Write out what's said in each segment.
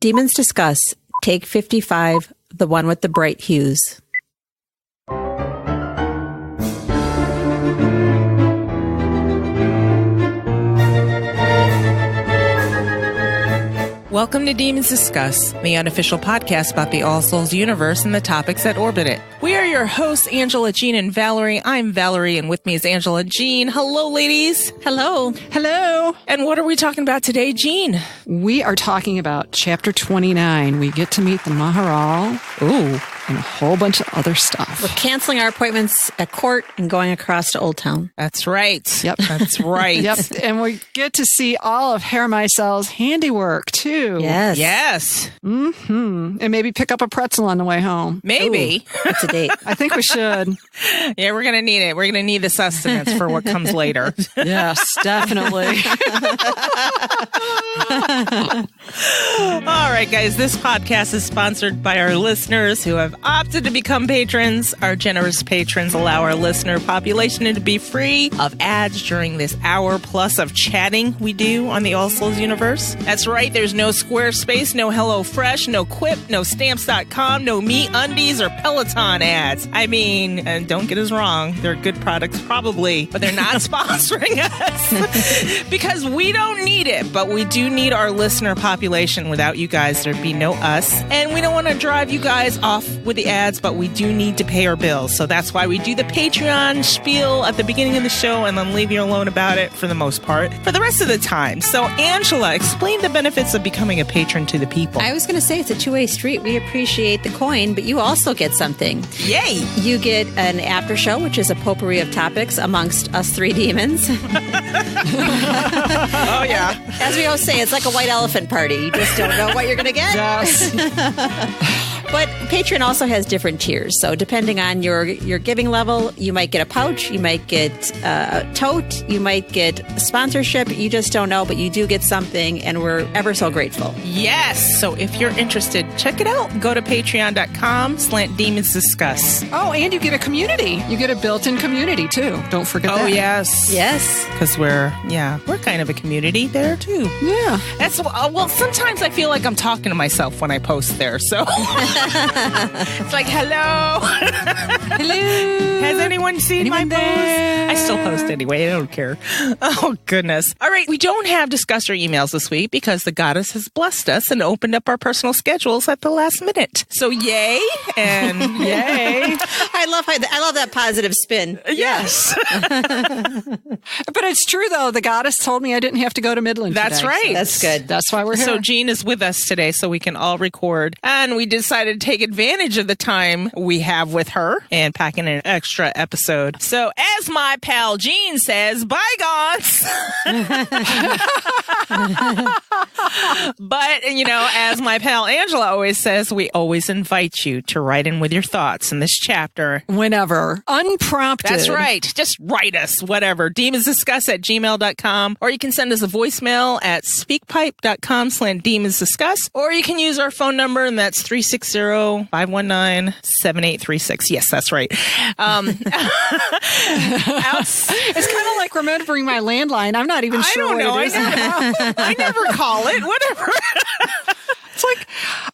Demons Discuss, Take 55, the one with the bright hues. Welcome to Demons Discuss, the unofficial podcast about the All Souls universe and the topics that orbit it. We are your hosts, Angela, Jean, and Valerie. I'm Valerie, and with me is Angela and Jean. Hello, ladies. Hello. Hello. And what are we talking about today, Jean? We are talking about Chapter 29. We get to meet the Maharal. Ooh. And a whole bunch of other stuff. We're canceling our appointments at court and going across to Old Town. That's right. Yep. That's right. Yep. And we get to see all of Herr Meisel's handiwork, too. Yes. Yes. Mm-hmm. And maybe pick up a pretzel on the way home. Maybe. It's a date. I think we should. Yeah, we're going to need it. We're going to need the sustenance for what comes later. Yes, definitely. All right, guys. This podcast is sponsored by our listeners who have opted to become patrons. Our generous patrons allow our listener population to be free of ads during this hour plus of chatting we do on the All Souls universe. That's right. There's no Squarespace, no HelloFresh, no Quip, no Stamps.com, no MeUndies or Peloton ads. I mean, and don't get us wrong, they're good products probably, but they're not sponsoring us because we don't need it, but we do need our listener population. Without you guys, there'd be no us. And we don't want to drive you guys off with the ads, but we do need to pay our bills. So that's why we do the Patreon spiel at the beginning of the show and then leave you alone about it for the most part for the rest of the time. So Angela, explain the benefits of becoming a patron to the people. I was going to say it's a two-way street. We appreciate the coin, but you also get something. Yay! You get an after show, which is a potpourri of topics amongst us three demons. Oh, yeah. As we always say, it's like a white elephant party. You just don't know what you're going to get. Yes. But Patreon also has different tiers. So depending on your giving level, you might get a pouch, you might get a tote, you might get sponsorship. You just don't know, but you do get something, and we're ever so grateful. Yes. So if you're interested, check it out. Go to patreon.com/demonsdiscuss. Oh, and you get a community. You get a built-in community, too. Don't forget that. Oh, yes. Yes. Because we're kind of a community there, too. Yeah. That's well, sometimes I feel like I'm talking to myself when I post there, so... It's like, hello. Hello. Has anyone seen my post? there? I still post anyway. I don't care. Oh, goodness. All right. We don't have discusser emails this week because the goddess has blessed us and opened up our personal schedules at the last minute. So yay and yay. I love that positive spin. Yes. But it's true, though. The goddess told me I didn't have to go to Midland That's today, right. so That's good. That's why we're here. So Jean is with us today so we can all record. And we decided to take advantage of the time we have with her and pack in an extra episode. So as my pal Jean says, bygones. But, as my pal Angela always says, we always invite you to write in with your thoughts in this chapter. Whenever. Unprompted. That's right. Just write us, whatever. demonsdiscuss@gmail.com, or you can send us a voicemail at speakpipe.com/demonsdiscuss, or you can use our phone number, and that's 360-519-7836. Yes, that's right. It's kind of like remembering my landline. I'm not even sure I don't know. what it is. I never call it. Whatever. It's like,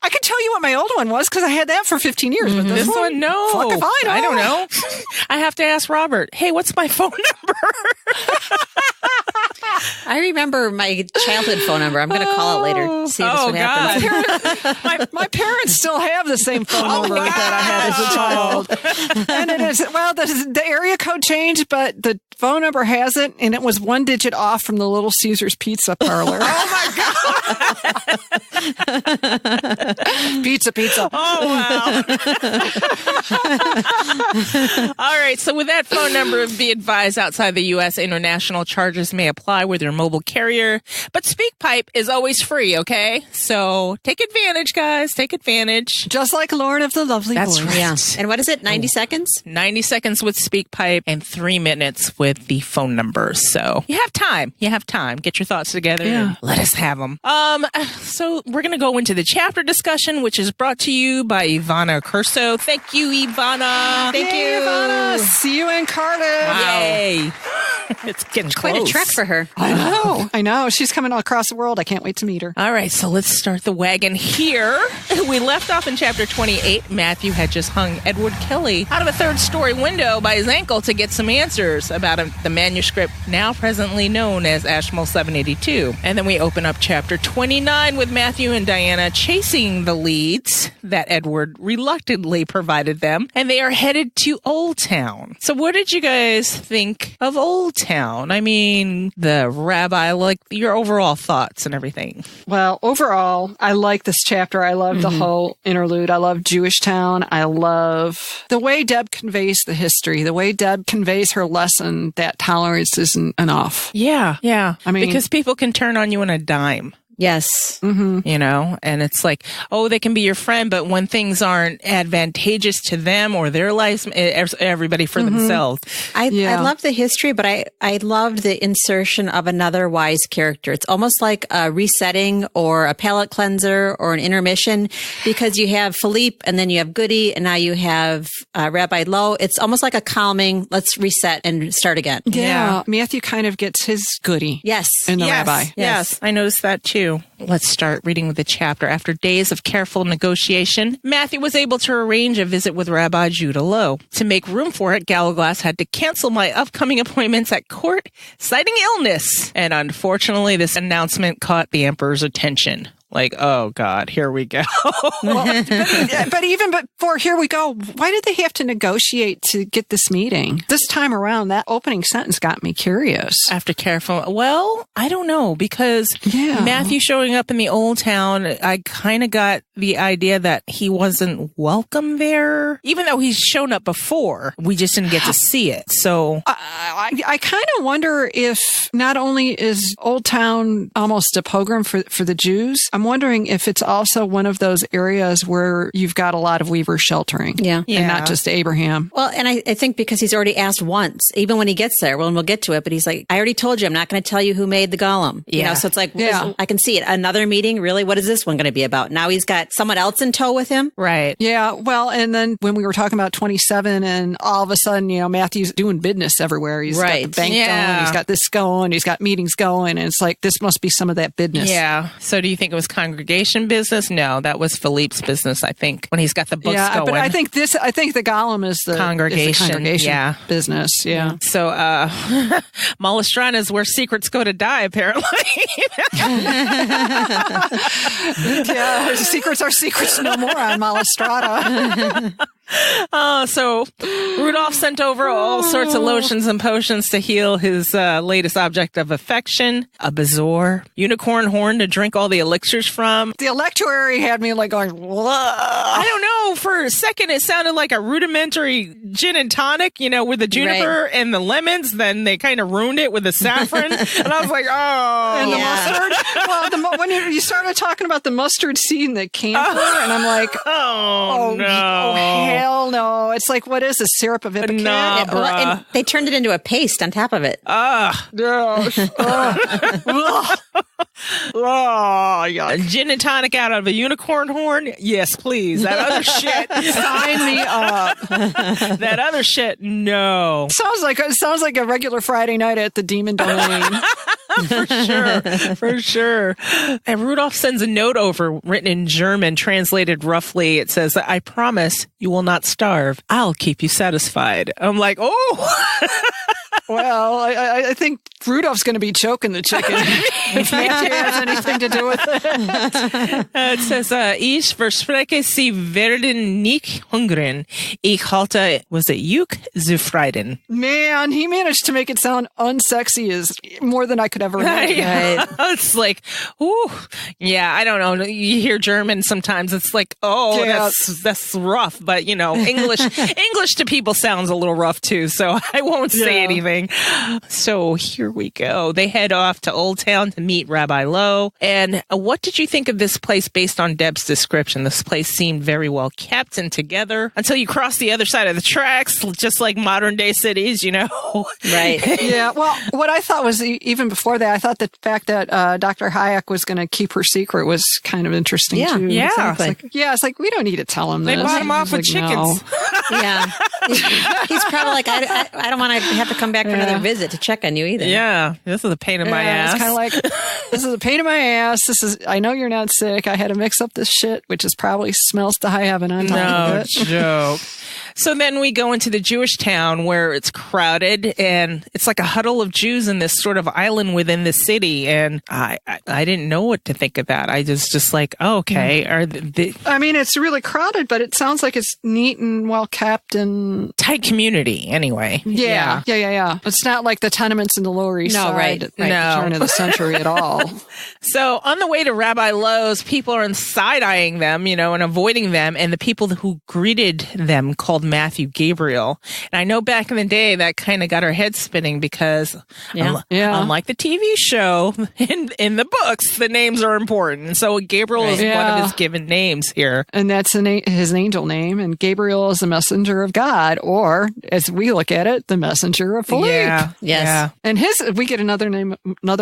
I could tell you what my old one was because I had that for 15 years. But This one, no. Fuck if I know. I don't know. I have to ask Robert, hey, what's my phone number? I remember my childhood phone number. I'm going to call it later. See if this what happens. My parents still have the same phone number that I had as a child. And it is, the area code changed, but the phone number hasn't. And it was one digit off from the Little Caesars Pizza Parlor. Oh, my God. Pizza. Oh, wow. All right. So with that phone number, be advised outside the U.S., international charges may apply with your mobile carrier. But SpeakPipe is always free, okay? So take advantage, guys. Take advantage. Just like Lauren of the Lovely That's Voice. right. Yeah. And what is it? 90 seconds? 90 seconds with SpeakPipe and 3 minutes with the phone number. So you have time. Get your thoughts together and let us have them. So we're going to go into the chapter discussion, which is brought to you by Ivana Curso. Thank you, Ivana. Thank you. Ivana. See you in Cardiff. Wow. Yay. It's getting Quite close. a trek for her. I know. She's coming all across the world. I can't wait to meet her. All right, so let's start the wagon here. We left off in chapter 28. Matthew had just hung Edward Kelley out of a third-story window by his ankle to get some answers about the manuscript now presently known as Ashmole 782. And then we open up chapter 29 with Matthew and Diana chasing the leads that Edward reluctantly provided them, and they are headed to Old Town. So what did you guys think of Old Town? I mean, the rabbi, like your overall thoughts and everything. Well, overall, I like this chapter. I love the whole interlude. I love Jewish Town. I love the way Deb conveys the history, the way Deb conveys her lesson that tolerance isn't enough. Yeah. I mean, because people can turn on you in a dime. Yes. You know, and it's like, oh, they can be your friend, but when things aren't advantageous to them or their lives, everybody for themselves. I love the history, but I loved the insertion of another wise character. It's almost like a resetting or a palate cleanser or an intermission, because you have Philippe and then you have Goody and now you have Rabbi Loew. It's almost like a calming, let's reset and start again. Yeah. Matthew kind of gets his Goody. Yes. In the rabbi. Yes, I noticed that too. Let's start reading with the chapter. After days of careful negotiation, Matthew was able to arrange a visit with Rabbi Judah Loew. To make room for it, Gallaglass had to cancel my upcoming appointments at court, citing illness. And unfortunately, this announcement caught the emperor's attention. Like, oh, God, here we go. Well, but even before here we go, why did they have to negotiate to get this meeting? This time around, that opening sentence got me curious. After careful, well, I don't know, because Matthew showing up in the Old Town, I kind of got the idea that he wasn't welcome there, even though he's shown up before. We just didn't get to see it. So I kind of wonder if not only is Old Town almost a pogrom for the Jews, I'm wondering if it's also one of those areas where you've got a lot of weavers sheltering. Yeah. And not just Abraham. Well, and I think because he's already asked once, even when he gets there, well, and we'll get to it, but he's like, I already told you, I'm not going to tell you who made the Golem. You know, so it's like, I can see it. Another meeting, really? What is this one going to be about? Now he's got someone else in tow with him? Right. Yeah. Well, and then when we were talking about 27 and all of a sudden, you know, Matthew's doing business everywhere. He's got the bank going, he's got this going, he's got meetings going, and it's like, this must be some of that business. Yeah. So do you think it was congregation business? No, that was Philippe's business, I think, when he's got the books going. But I think the Golem is the congregation business. Yeah. So Malastrana is where secrets go to die, apparently. Yeah, secrets are secrets no more on Malastrata. So Rudolph sent over all sorts of lotions and potions to heal his latest object of affection, a bezoar, unicorn horn to drink all the elixirs from. The electuary had me like going, whoa. I don't know. For a second, it sounded like a rudimentary gin and tonic, you know, with the juniper and the lemons. Then they kind of ruined it with the saffron. And I was like, oh. And the mustard. Well, when you started talking about the mustard seed and the camphor, and I'm like, oh no. Hell no. It's like, what is this, syrup of ipecac? Nah, bruh. And they turned it into a paste on top of it. Gin and tonic out of a unicorn horn? Yes, please. That other shit. Sign me up. That other shit, no. Sounds like a regular Friday night at the Demon Domain. For sure. And Rudolph sends a note over written in German, translated roughly. It says, I promise you will not starve. I'll keep you satisfied. I'm like, oh. Well, I think Rudolph's going to be choking the chicken. If Matthew has anything to do with it. It says, Ich verspreche, Sie werden nicht hungern. Ich halte, was it Juk zufrieden? Man, he managed to make it sound unsexy as more than I could ever imagine. Right. It's like, ooh. Yeah, I don't know. You hear German sometimes. It's like, that's rough. But, you know, English to people sounds a little rough too. So I won't say anything. So here we go. They head off to Old Town to meet Rabbi Loew. And what did you think of this place based on Deb's description? This place seemed very well kept and together until you cross the other side of the tracks, just like modern day cities, you know? Right. Yeah. Well, what I thought was even before that, I thought the fact that Dr. Hayek was going to keep her secret was kind do interesting too. Yeah. It's like we don't need to tell him this. They bought him off with chickens. No. Yeah. He's probably like, I don't want to have to come come back for another visit to check on you either. Yeah, this is a pain in my ass. It's kind of like, this is a pain in my ass. I know you're not sick. I had to mix up this shit, which is probably smells to high heaven on top of it. Joke. So then we go into the Jewish town where it's crowded and it's like a huddle of Jews in this sort of island within the city. And I didn't know what to think of that. I just like, oh, okay. I mean, it's really crowded, but it sounds like it's neat and well kept and tight community anyway. Yeah. It's not like the tenements in the Lower East Side at the turn of the century at all. So on the way to Rabbi Loew's, people are side-eyeing them, and avoiding them. And the people who greeted them called Matthew Gabriel. And I know back in the day that kind of got our heads spinning because unlike the TV show, in the books, the names are important. And so Gabriel is one of his given names here. And that's his angel name. And Gabriel is the messenger of God, or as we look at it, the messenger of Philippe. Yes. Yeah. And we get another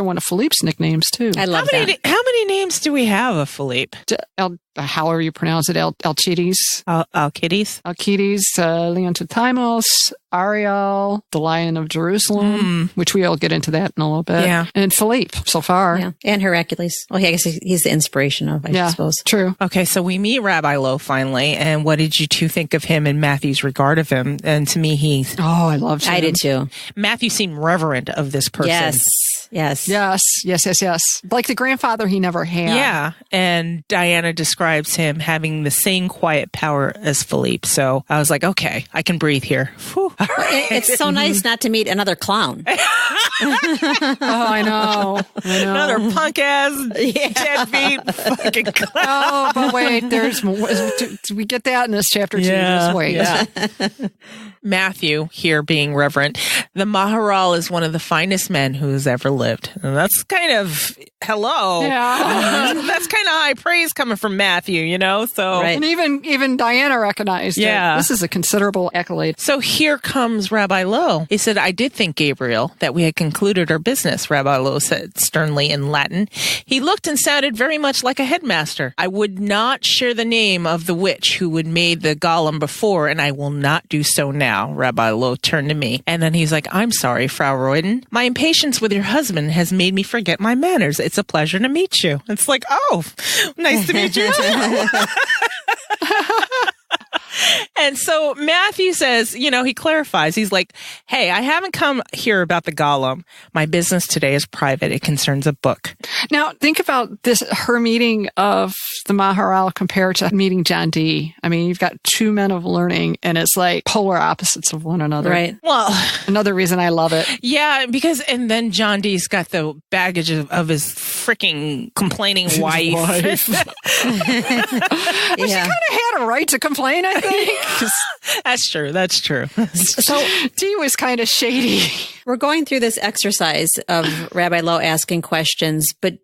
one of Philippe's nicknames too. I love that. How many names do we have of Philippe? However you pronounce it, Alcides. Alcides. Alcides, Leontitimos, Ariel, the Lion of Jerusalem, which we'll get into that in a little bit. Yeah. And Philippe so far. Yeah. And Hercules. Well, I guess he's the inspiration of, I suppose. True. Okay, so we meet Rabbi Loew finally, and what did you two think of him and Matthew's regard of him? And to me, I loved him. I did too. Matthew seemed reverent of this person. Yes. Like the grandfather he never had. Yeah. And Diana describes him having the same quiet power as Philippe. So I was like, okay, I can breathe here. Whew. It's so nice not to meet another clown. I know. Another punk ass deadbeat fucking clown. Oh, but wait, there's more. We get that in this chapter too. Just wait. Yeah. Matthew here being reverent. The Maharal is one of the finest men who's ever lived. And that's kind of hello. Yeah. That's kind of high praise coming from Matthew, So and even Diana recognized it. This is a considerable accolade. So here comes Rabbi Loew. He said, I did think, Gabriel, that we had concluded our business, Rabbi Loew said sternly in Latin. He looked and sounded very much like a headmaster. I would not share the name of the witch who had made the Golem before, and I will not do so now. Rabbi Loew turned to me. And then he's like, I'm sorry, Frau Reuden. My impatience with your husband has made me forget my manners. It's a pleasure to meet you. It's like, oh, nice to meet you too. And so Matthew says, he clarifies. He's like, hey, I haven't come here about the Golem. My business today is private. It concerns a book. Now, think about her meeting of the Maharal compared to meeting John Dee. I mean, you've got two men of learning, and it's like polar opposites of one another. Right. Well, another reason I love it. Yeah, and then John Dee's got the baggage of his freaking complaining wife. Well, she kind of had a right to complain, I think. That's true. So Dee was kind of shady. We're going through this exercise of Rabbi Loew asking questions, but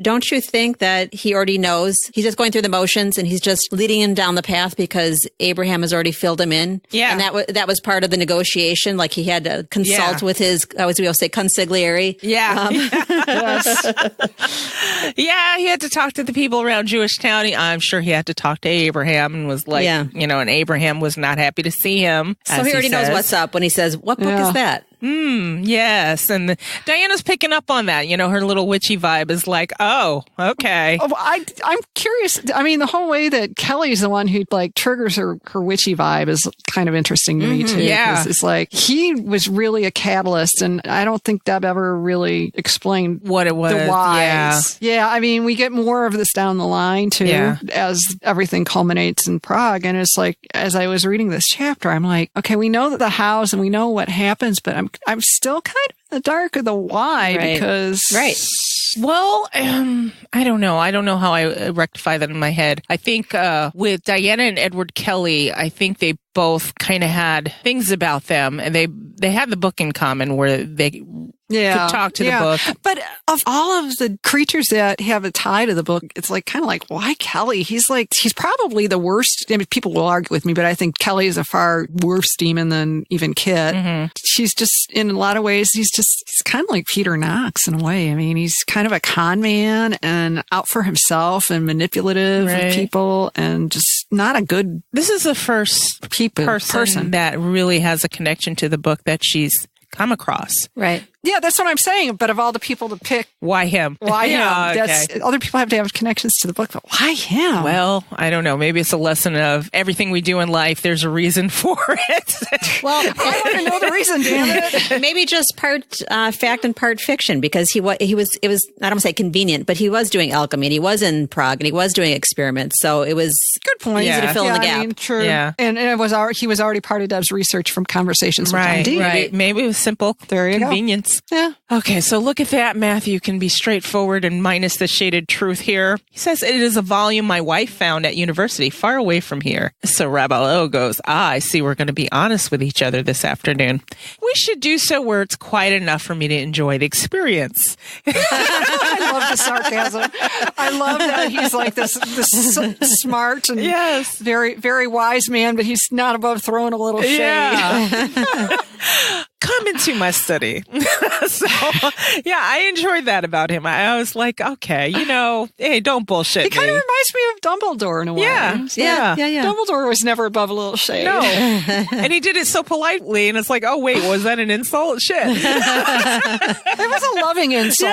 don't you think that he already knows? He's just going through the motions and he's just leading him down the path because Abraham has already filled him in. Yeah. And that was part of the negotiation. Like he had to consult with his, as we will say, consigliere. Yeah. Yes. Yeah, he had to talk to the people around Jewish town. I'm sure he had to talk to Abraham and was like, and Abraham was not happy to see him. So he already knows what's up when he says, what book is that? Yes. And Diana's picking up on that. Her little witchy vibe is like, oh, okay. Oh, I'm curious. I mean, the whole way that Kelley's the one who triggers her witchy vibe is kind of interesting to me too. Yeah. It's like he was really a catalyst, and I don't think Deb ever really explained what it was. The whys. Yeah. I mean, we get more of this down the line too, as everything culminates in Prague. And it's like, as I was reading this chapter, I'm like, okay, we know that the hows and we know what happens, but I'm still kind of in the dark of the why because Well, I don't know. I don't know how I rectify that in my head. I think with Diana and Edward Kelley, I think they both kind of had things about them, and they had the book in common where they could talk to the book. But of all of the creatures that have a tie to the book, it's like kind of like, why Kelley? He's probably the worst. I mean, people will argue with me, but I think Kelley is a far worse demon than even Kit. Mm-hmm. She's just, in a lot of ways, he's kind of like Peter Knox in a way. I mean, he's kind of a con man and out for himself and manipulative of people and just not a good. This is the first person that really has a connection to the book that she's come across. Right. Yeah, that's what I'm saying. But of all the people to pick, Why him? why him? Yeah, okay. Other people have to have connections to the book, but why him? Well, I don't know. Maybe it's a lesson of everything we do in life, there's a reason for it. Well, I want to know the reason, damn it. maybe just part fact and part fiction, because it was I don't want to say convenient, but he was doing alchemy and he was in Prague and he was doing experiments, so it was Good point. easy to fill in the gap. I mean, true. Yeah. And he was already part of Deb's research from conversations with John Dee. Right. Maybe it was simple There you go. convenience. Yeah. Okay, so look at that. Matthew can be straightforward and minus the shaded truth here. He says it is a volume my wife found at university far away from here. So Rabbi Loew goes, I see we're going to be honest with each other this afternoon. We should do so where it's quiet enough for me to enjoy the experience. I love the sarcasm. I love that he's like this smart and Yes. very, very wise man, but he's not above throwing a little shade. Yeah. Come into my study. So, yeah, I enjoyed that about him. I was like, okay, hey, don't bullshit He kind of me. reminds me of Dumbledore in a way. Yeah. Dumbledore was never above a little shade. No. And he did it so politely, and it's like, oh, wait, was that an insult? Shit. It was a loving insult.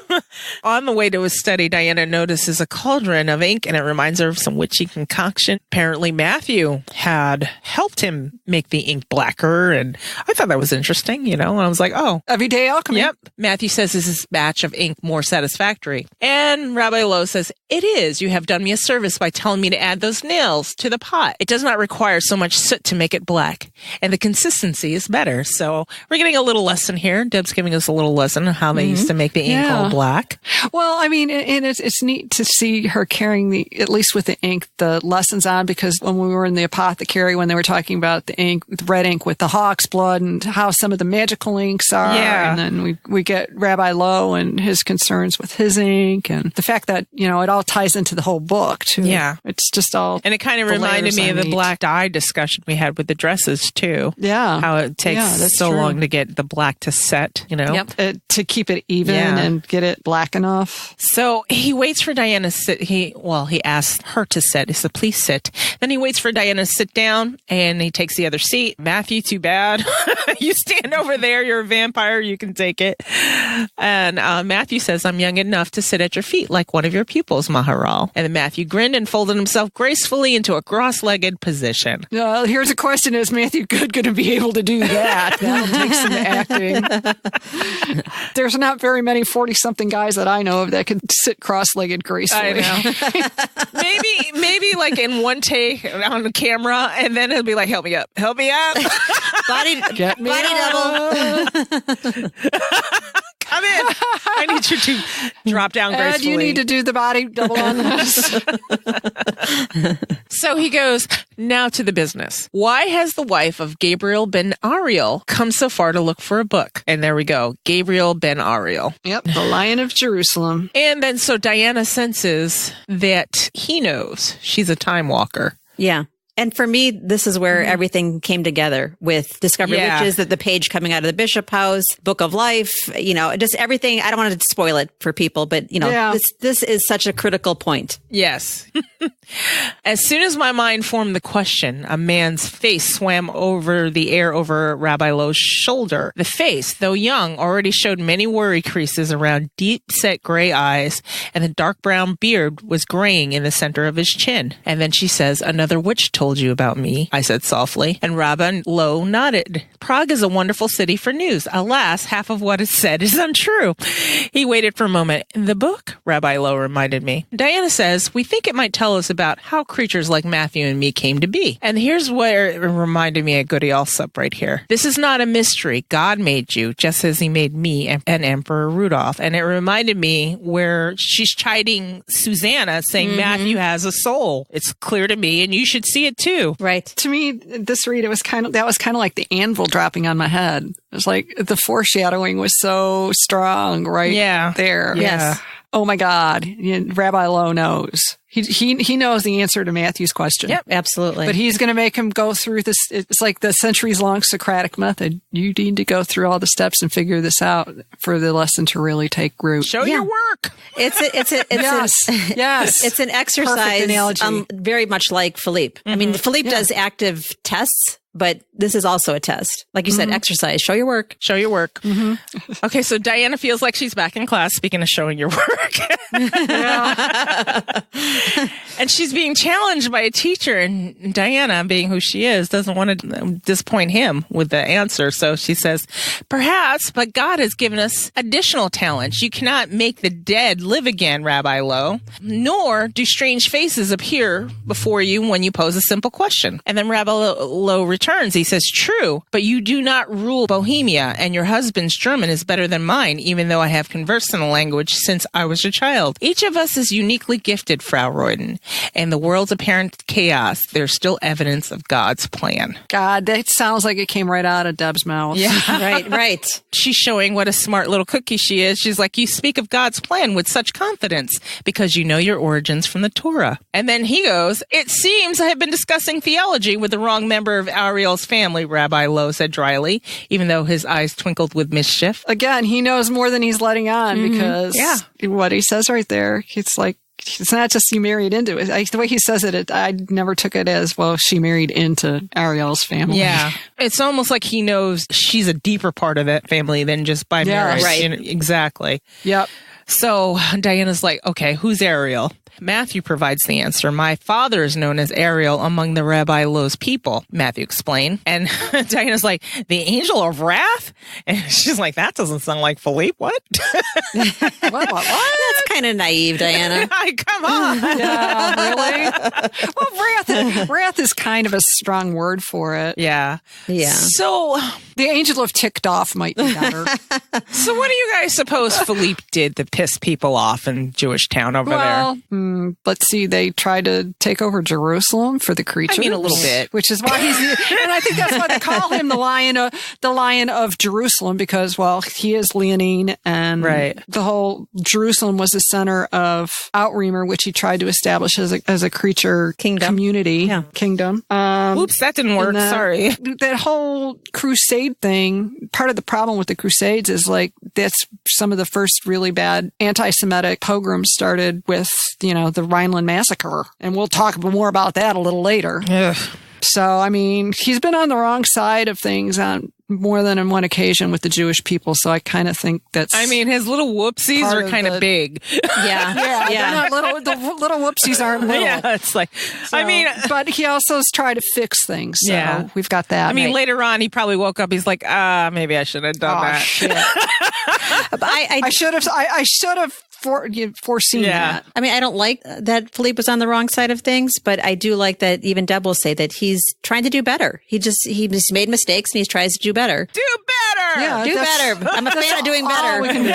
Yeah. On the way to his study, Diana notices a cauldron of ink, and it reminds her of some witchy concoction. Apparently, Matthew had helped him make the ink blacker, and I thought that was interesting, and I was like, oh. Everyday alchemy. Yep. Matthew says, is this batch of ink more satisfactory? And Rabbi Loew says, it is. You have done me a service by telling me to add those nails to the pot. It does not require so much soot to make it black, and the consistency is better. So we're getting a little lesson here. Deb's giving us a little lesson on how they used to make the ink all black. Well, I mean, and it's neat to see her carrying at least with the ink, the lessons on, because when we were in the apothecary, when they were talking about the ink, the red ink with the hawk's blood and how some of the magical inks are. Yeah. And then we get Rabbi Loew and his concerns with his ink and the fact that, it all ties into the whole book too. Yeah. It's just all. And it kind of reminded me of the black dye discussion we had with the dresses too. Yeah. How it takes so long to get the black to set, Yep. To keep it even and get it black enough. So he waits for Diana to sit. He asks her to sit. He said, please sit. Then he waits for Diana to sit down and he takes the other seat. Matthew, too bad. You stand over there. You're a vampire. You can take it. And Matthew says, I'm young enough to sit at your feet like one of your pupils, Maharal. And then Matthew grinned and folded himself gracefully into a cross-legged position. Here's a question. Is Matthew Good going to be able to do that? That'll take some acting. There's not very many 40-something guys that I know of that can sit cross-legged gracefully. I know. maybe like in one take on the camera, and then he'll be like, help me up. Body double. Come in. I need you to drop down gracefully. You need to do the body double on this. So he goes, now to the business. Why has the wife of Gabriel ben Ariel come so far to look for a book? And there we go. Gabriel ben Ariel. Yep, the Lion of Jerusalem. And then so Diana senses that he knows she's a time walker. Yeah. And for me, this is where everything came together with Discover Witches, that the page coming out of the Bishop House, Book of Life, just everything. I don't want to spoil it for people, but this is such a critical point. Yes. As soon as my mind formed the question, a man's face swam over the air over Rabbi Loew's shoulder. The face, though young, already showed many worry creases around deep-set gray eyes, and the dark brown beard was graying in the center of his chin. And then she says, another witch told you about me, I said softly, and Rabbi Loew nodded. Prague is a wonderful city for news. Alas, half of what is said is untrue. He waited for a moment. The book, Rabbi Loew reminded me. Diana says, we think it might tell us about how creatures like Matthew and me came to be. And here's where it reminded me of Goody Alsop right here. This is not a mystery. God made you just as he made me and Emperor Rudolph. And it reminded me where she's chiding Susanna, saying Matthew has a soul. It's clear to me, and you should see it too. Right. To me, this read, that was kind of like the anvil dropping on my head. It was like the foreshadowing was so strong there. Yes. Oh my God. Rabbi Loew knows. He knows the answer to Matthew's question. Yep, absolutely. But he's going to make him go through this. It's like the centuries-long Socratic method. You need to go through all the steps and figure this out for the lesson to really take root. Show your work. Yes. It's an exercise, very much like Philippe. I mean, Philippe does active tests, but this is also a test. Like you said, exercise, show your work. Show your work. Okay, so Diana feels like she's back in class, speaking of showing your work. And she's being challenged by a teacher, and Diana, being who she is, doesn't want to disappoint him with the answer. So she says, perhaps, but God has given us additional talents. You cannot make the dead live again, Rabbi Loew, nor do strange faces appear before you when you pose a simple question. And then Rabbi Loew returns. He says, true, but you do not rule Bohemia, and your husband's German is better than mine, even though I have conversed in the language since I was a child. Each of us is uniquely gifted, Frau Reuden. And the world's apparent chaos, there's still evidence of God's plan. God, that sounds like it came right out of Deb's mouth. Yeah, right. She's showing what a smart little cookie she is. She's like, you speak of God's plan with such confidence because you know your origins from the Torah. And then he goes, it seems I have been discussing theology with the wrong member of Ariel's family, Rabbi Loew said dryly, even though his eyes twinkled with mischief. Again, he knows more than he's letting on because what he says right there, it's like, it's not just you married into it. The way he says it, I never took it as, well, she married into Ariel's family. Yeah. It's almost like he knows she's a deeper part of that family than just by marriage. Right. You know, exactly. Yep. So Diana's like, okay, who's Ariel? Matthew provides the answer. My father is known as Ariel among the Rabbi Loew's people, Matthew explained. And Diana's like, the angel of wrath? And she's like, that doesn't sound like Philippe. What? What? That's kind of naive, Diana. Come on. Yeah, really? Well, wrath is kind of a strong word for it. Yeah. Yeah. So the angel of ticked off might be better. So what do you guys suppose Philippe did to piss people off in Jewish town over there? Let's see. They tried to take over Jerusalem for the creatures. I mean, a little bit, which is why he's, and I think that's why they call him the Lion of Jerusalem, because, well, he is Leonine, and the whole Jerusalem was the center of Outremer, which he tried to establish as a creature community kingdom. Oops, that didn't work. Sorry. That whole crusade thing. Part of the problem with the Crusades is like that's some of the first really bad anti-Semitic pogroms started with, the Rhineland massacre. And we'll talk more about that a little later. Ugh. So, I mean, he's been on the wrong side of things on more than on one occasion with the Jewish people. So I kind of think that's... I mean, his little whoopsies are kind of big. Yeah. They're not little. The little whoopsies aren't little. Yeah, it's like... So, but he also has tried to fix things. So we've got that. I mean, later on, he probably woke up. He's like, maybe I should have done that. Shit. I should have foreseen that. I mean, I don't like that Philippe was on the wrong side of things, but I do like that even Deb will say that he's trying to do better. He just made mistakes and he tries to do better. Do better! Yeah, do better. I'm a fan of doing better. We can do.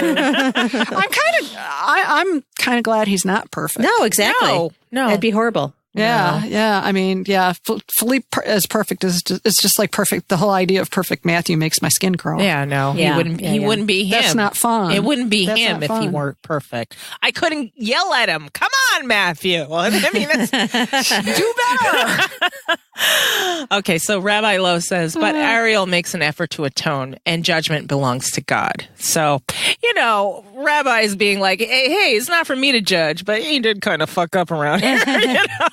I'm kind of glad he's not perfect. No, exactly. No. That'd be horrible. Yeah. I mean, Philippe is perfect. It's just like perfect. The whole idea of perfect Matthew makes my skin crawl. Yeah, no. Yeah. He wouldn't be him. That's not fun. It wouldn't be That's him if he weren't perfect. I couldn't yell at him. Come on, Matthew. I mean, do better. Okay, so Rabbi Loew says, but Ariel makes an effort to atone, and judgment belongs to God. So, Rabbi's being like, hey, it's not for me to judge, but he did kind of fuck up around here.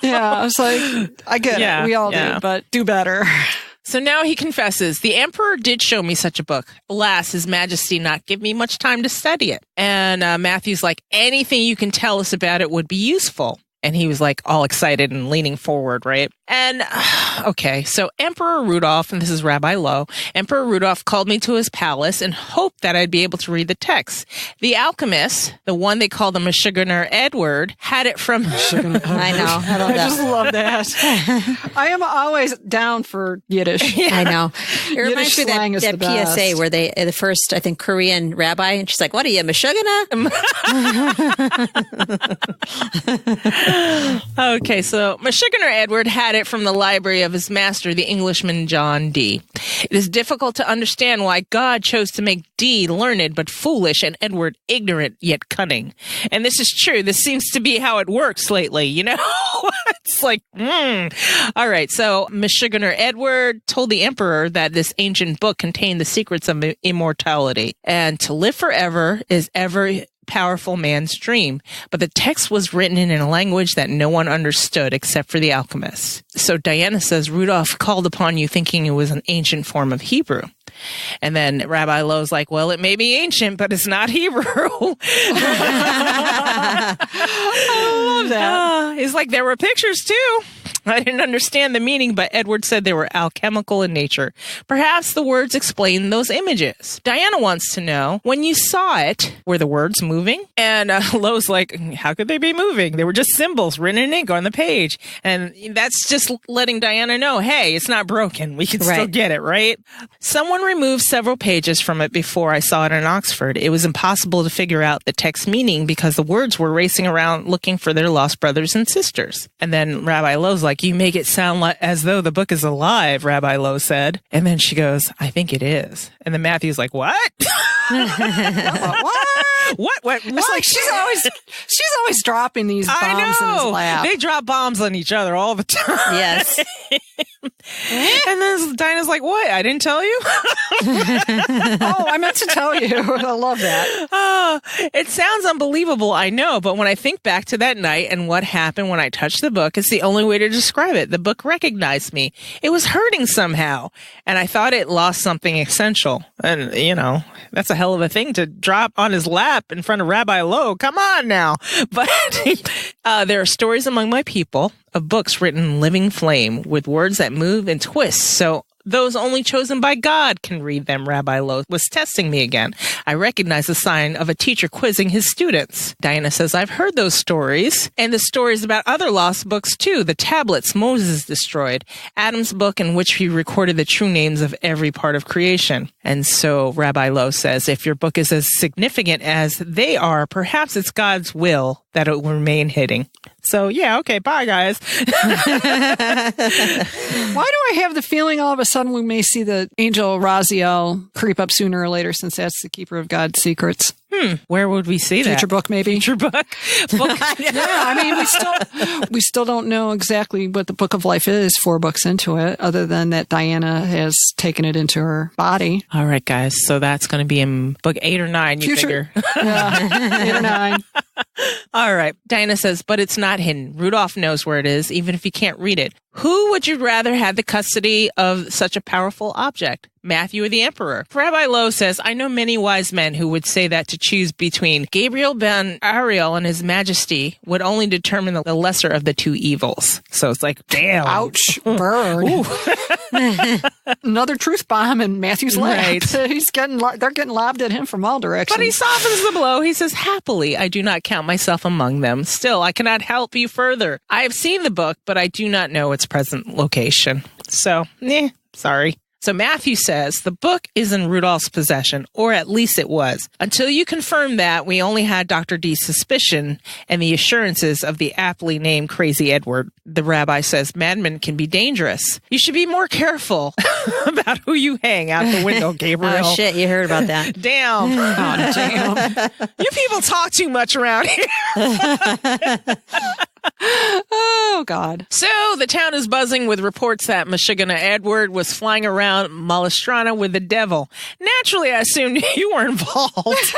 Yeah, I was like, I get it. We all do, but do better. So now he confesses, the emperor did show me such a book. Alas, his majesty not give me much time to study it. And Matthew's like, anything you can tell us about it would be useful. And he was like all excited and leaning forward, right? And, okay, so Emperor Rudolph, and this is Rabbi Loew, Emperor Rudolph called me to his palace and hoped that I'd be able to read the text. The alchemist, the one they call the Meshuggah Edward, had it from... I know. I just love that. I am always down for Yiddish. Yeah. I know. It reminds me of that PSA where they, the first, I think, Korean rabbi, and she's like, what are you, Meshuggah? Okay, so Meshuggah Edward had it from the library of his master, the Englishman John Dee. It is difficult to understand why God chose to make Dee learned but foolish and Edward ignorant yet cunning. And this is true. This seems to be how it works lately, It's like, All right, so Meshuggah Edward told the emperor that this ancient book contained the secrets of immortality. And to live forever is ever powerful man's dream, but the text was written in a language that no one understood except for the alchemists. So Diana says, Rudolph called upon you thinking it was an ancient form of Hebrew. And then Rabbi Loew's like, well, it may be ancient, but it's not Hebrew. I love that. He's like, there were pictures too. I didn't understand the meaning, but Edward said they were alchemical in nature. Perhaps the words explain those images. Diana wants to know, when you saw it, were the words moving? And Loew's like, how could they be moving? They were just symbols written in ink on the page. And that's just letting Diana know, hey, it's not broken. We can still get it, right? Someone removed several pages from it before I saw it in Oxford. It was impossible to figure out the text meaning because the words were racing around looking for their lost brothers and sisters. And then Rabbi Loew's like, you make it sound like as though the book is alive, Rabbi Loew said. And then she goes, I think it is. And then Matthew's like, what? What? It's like she's always dropping these bombs in his lap. They drop bombs on each other all the time. Yes. And then Dinah's like, what? I didn't tell you? Oh, I meant to tell you. I love that. It sounds unbelievable, I know, but when I think back to that night and what happened when I touched the book, it's the only way to describe it. The book recognized me. It was hurting somehow, and I thought it lost something essential. And, you know, that's a hell of a thing to drop on his lap in front of Rabbi Loew. Come on now. But there are stories among my people of books written in living flame with words that move and twist. So those only chosen by God can read them. Rabbi Loew was testing me again. I recognize the sign of a teacher quizzing his students. Diana says, I've heard those stories and the stories about other lost books too. The tablets Moses destroyed, Adam's book in which he recorded the true names of every part of creation. And so Rabbi Loew says, if your book is as significant as they are, perhaps it's God's will that it will remain hidden. So yeah, okay, bye guys. Why do I have the feeling all of a sudden we may see the angel Raziel creep up sooner or later, since that's the keeper of God's secrets? Where would we see that? Future book, maybe. Future book. Yeah, I mean, we still don't know exactly what the Book of Life is 4 books into it, other than that Diana has taken it into her body. All right, guys. So that's going to be in book 8 or 9, you figure. Yeah, 8 or 9. All right. Diana says, but it's not hidden. Rudolph knows where it is, even if he can't read it. Who would you rather have the custody of such a powerful object? Matthew or the emperor? Rabbi Loew says, I know many wise men who would say that to choose between Gabriel ben Ariel and his majesty would only determine the lesser of the two evils. So it's like, damn. Ouch. Burn. Another truth bomb in Matthew's lap. Right. They're getting lobbed at him from all directions. But he softens the blow. He says, happily, I do not count myself among them. Still, I cannot help you further. I have seen the book, but I do not know its present location. So, sorry. So Matthew says the book is in Rudolph's possession, or at least it was. Until you confirm that, we only had Dr. D's suspicion and the assurances of the aptly named Crazy Edward. The rabbi says madmen can be dangerous. You should be more careful about who you hang out the window, Gabriel. Oh, shit. You heard about that. Damn. Oh, damn. You people talk too much around here. Oh, God. So the town is buzzing with reports that Meshuggah Edward was flying around Malestrana with the devil. Naturally, I assumed you were involved.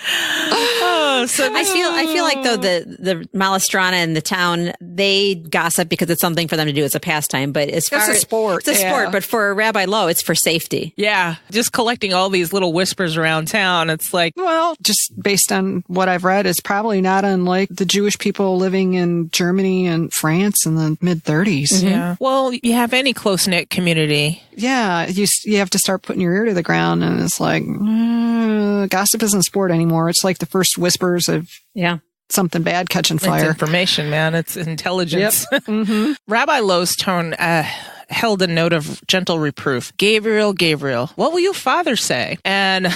I feel like though the Malestrana and the town, they gossip because it's something for them to do. It's a pastime, but as far as it's a sport, it's a sport. But for Rabbi Loew, it's for safety. Yeah, just collecting all these little whispers around town. It's like, well, just based on what I've read, it's probably not unlike the Jewish people living in Germany and France in the mid-30s. Mm-hmm. Yeah. Well, you have any close-knit community. Yeah, you have to start putting your ear to the ground, and it's like, gossip isn't sport anymore. It's like the first whispers of something bad catching fire. It's information, man. It's intelligence. Yep. Mm-hmm. Rabbi Loew's tone held a note of gentle reproof. Gabriel, what will your father say? And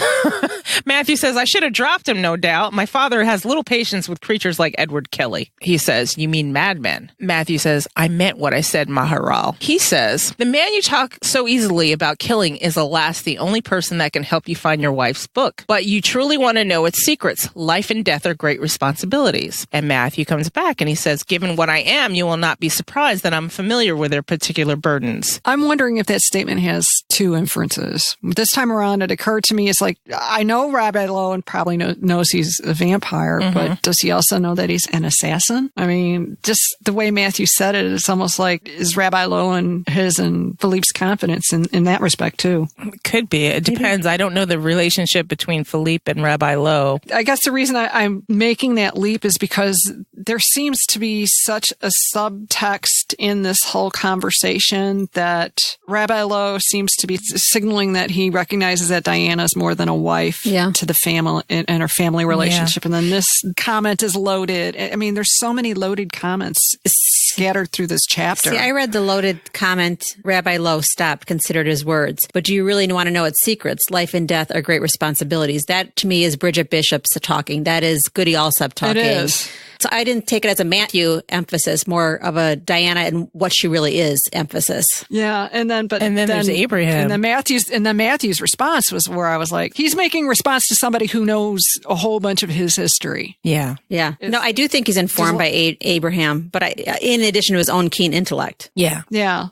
Matthew says, I should have dropped him, no doubt. My father has little patience with creatures like Edward Kelley. He says, you mean madmen? Matthew says, I meant what I said, Maharal. He says, the man you talk so easily about killing is, alas, the only person that can help you find your wife's book. But you truly want to know its secrets. Life and death are great responsibilities. And Matthew comes back and he says, given what I am, you will not be surprised that I'm familiar with their particular burden importance. I'm wondering if that statement has two inferences. This time around, it occurred to me, it's like, I know Rabbi Loew probably knows he's a vampire, but does he also know that he's an assassin? I mean, just the way Matthew said it, it's almost like, is Rabbi Loew and his and Philippe's confidence in that respect, too? It could be. It depends. I don't know the relationship between Philippe and Rabbi Loew. I guess the reason I'm making that leap is because there seems to be such a subtext in this whole conversation that Rabbi Loew seems to be signaling that he recognizes that Diana is more than a wife to the family and her family relationship. And then this comment is loaded. I mean, there's so many loaded comments scattered through this chapter. See, I read the loaded comment, Rabbi Loew stopped, considered his words. But do you really want to know its secrets? Life and death are great responsibilities. That, to me, is Bridget Bishop's talking. That is Goody Alsop talking. It is. So I didn't take it as a Matthew emphasis, more of a Diana and what she really is emphasis. Yeah, and then there's Abraham. And then Matthew's response was where I was like, he's making response to somebody who knows a whole bunch of his history. Yeah. No, I do think he's informed by Abraham, but in addition to his own keen intellect. Yeah.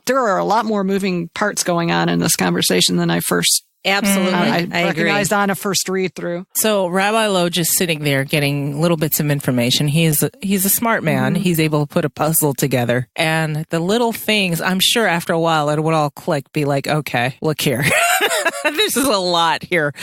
There are a lot more moving parts going on in this conversation than I first. Absolutely. I recognized agree. on a first read through. So Rabbi Loew just sitting there getting little bits of information. He's a smart man. He's able to put a puzzle together. And the little things, I'm sure after a while it would all click, be like, okay, look here. This is a lot here.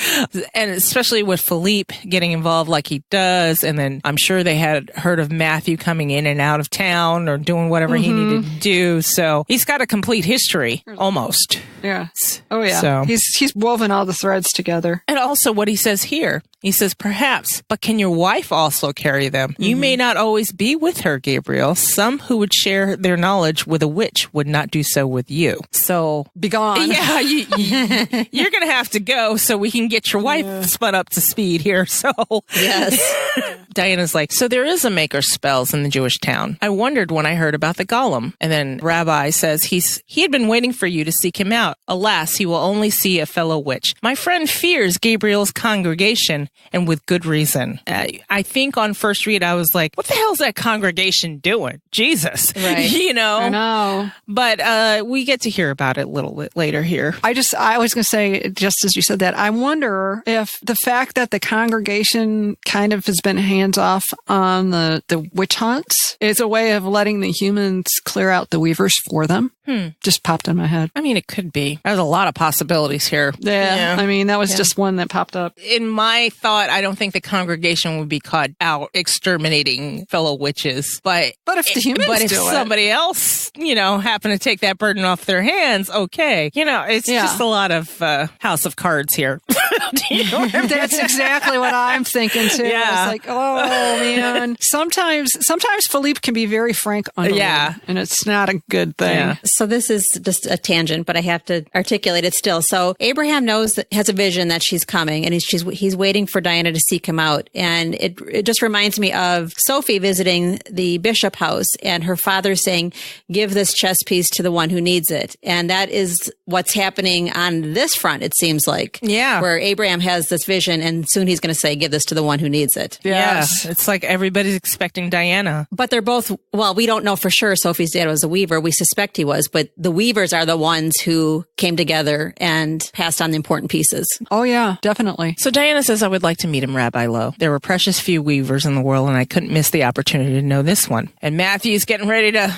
And especially with Philippe getting involved like he does. And then I'm sure they had heard of Matthew coming in and out of town or doing whatever he needed to do. So he's got a complete history, almost. Yeah. Oh, yeah. So he's woven all the threads together. And also what he says here, he says, perhaps, but can your wife also carry them? You may not always be with her, Gabriel. Some who would share their knowledge with a witch would not do so with you. So be gone. Yeah, you're going to have to go so we can get your wife spun up to speed here. So yes. Diana's like, so there is a maker spells in the Jewish town. I wondered when I heard about the Golem. And then Rabbi says he had been waiting for you to seek him out. Alas, he will only see a fellow witch. My friend fears Gabriel's congregation, and with good reason. I think on first read, I was like, what the hell is that congregation doing? Jesus. Right. You know? I know. But we get to hear about it a little bit later here. I was going to say, just as you said that, I wonder if the fact that the congregation kind of has been hands off on the witch hunts is a way of letting the humans clear out the weavers for them. Just popped in my head. I mean, it could be. There's a lot of possibilities here. Yeah. I mean, that was just one that popped up. In my thought, I don't think the congregation would be caught out exterminating fellow witches. But if the humans but if do somebody else, happen to take that burden off their hands, okay. It's just a lot of House of Cards here. That's exactly what I'm thinking too. Yeah. It's like, oh man. Sometimes Philippe can be very frank underling, and it's not a good thing. Yeah. So this is just a tangent, but I have to articulate it still. So Abraham has a vision that she's coming, and he's waiting for Diana to seek him out. And it just reminds me of Sophie visiting the Bishop house and her father saying, give this chess piece to the one who needs it. And that is what's happening on this front, it seems like. Yeah. Where Abraham has this vision, and soon he's going to say, give this to the one who needs it. Yes. Yeah. It's like everybody's expecting Diana. But they're both, well, we don't know for sure Sophie's dad was a weaver. We suspect he was, but the weavers are the ones who came together and passed on the important pieces. Oh, yeah, definitely. So Diana says, I would like to meet him, Rabbi Loew. There were precious few weavers in the world, and I couldn't miss the opportunity to know this one. And Matthew's getting ready to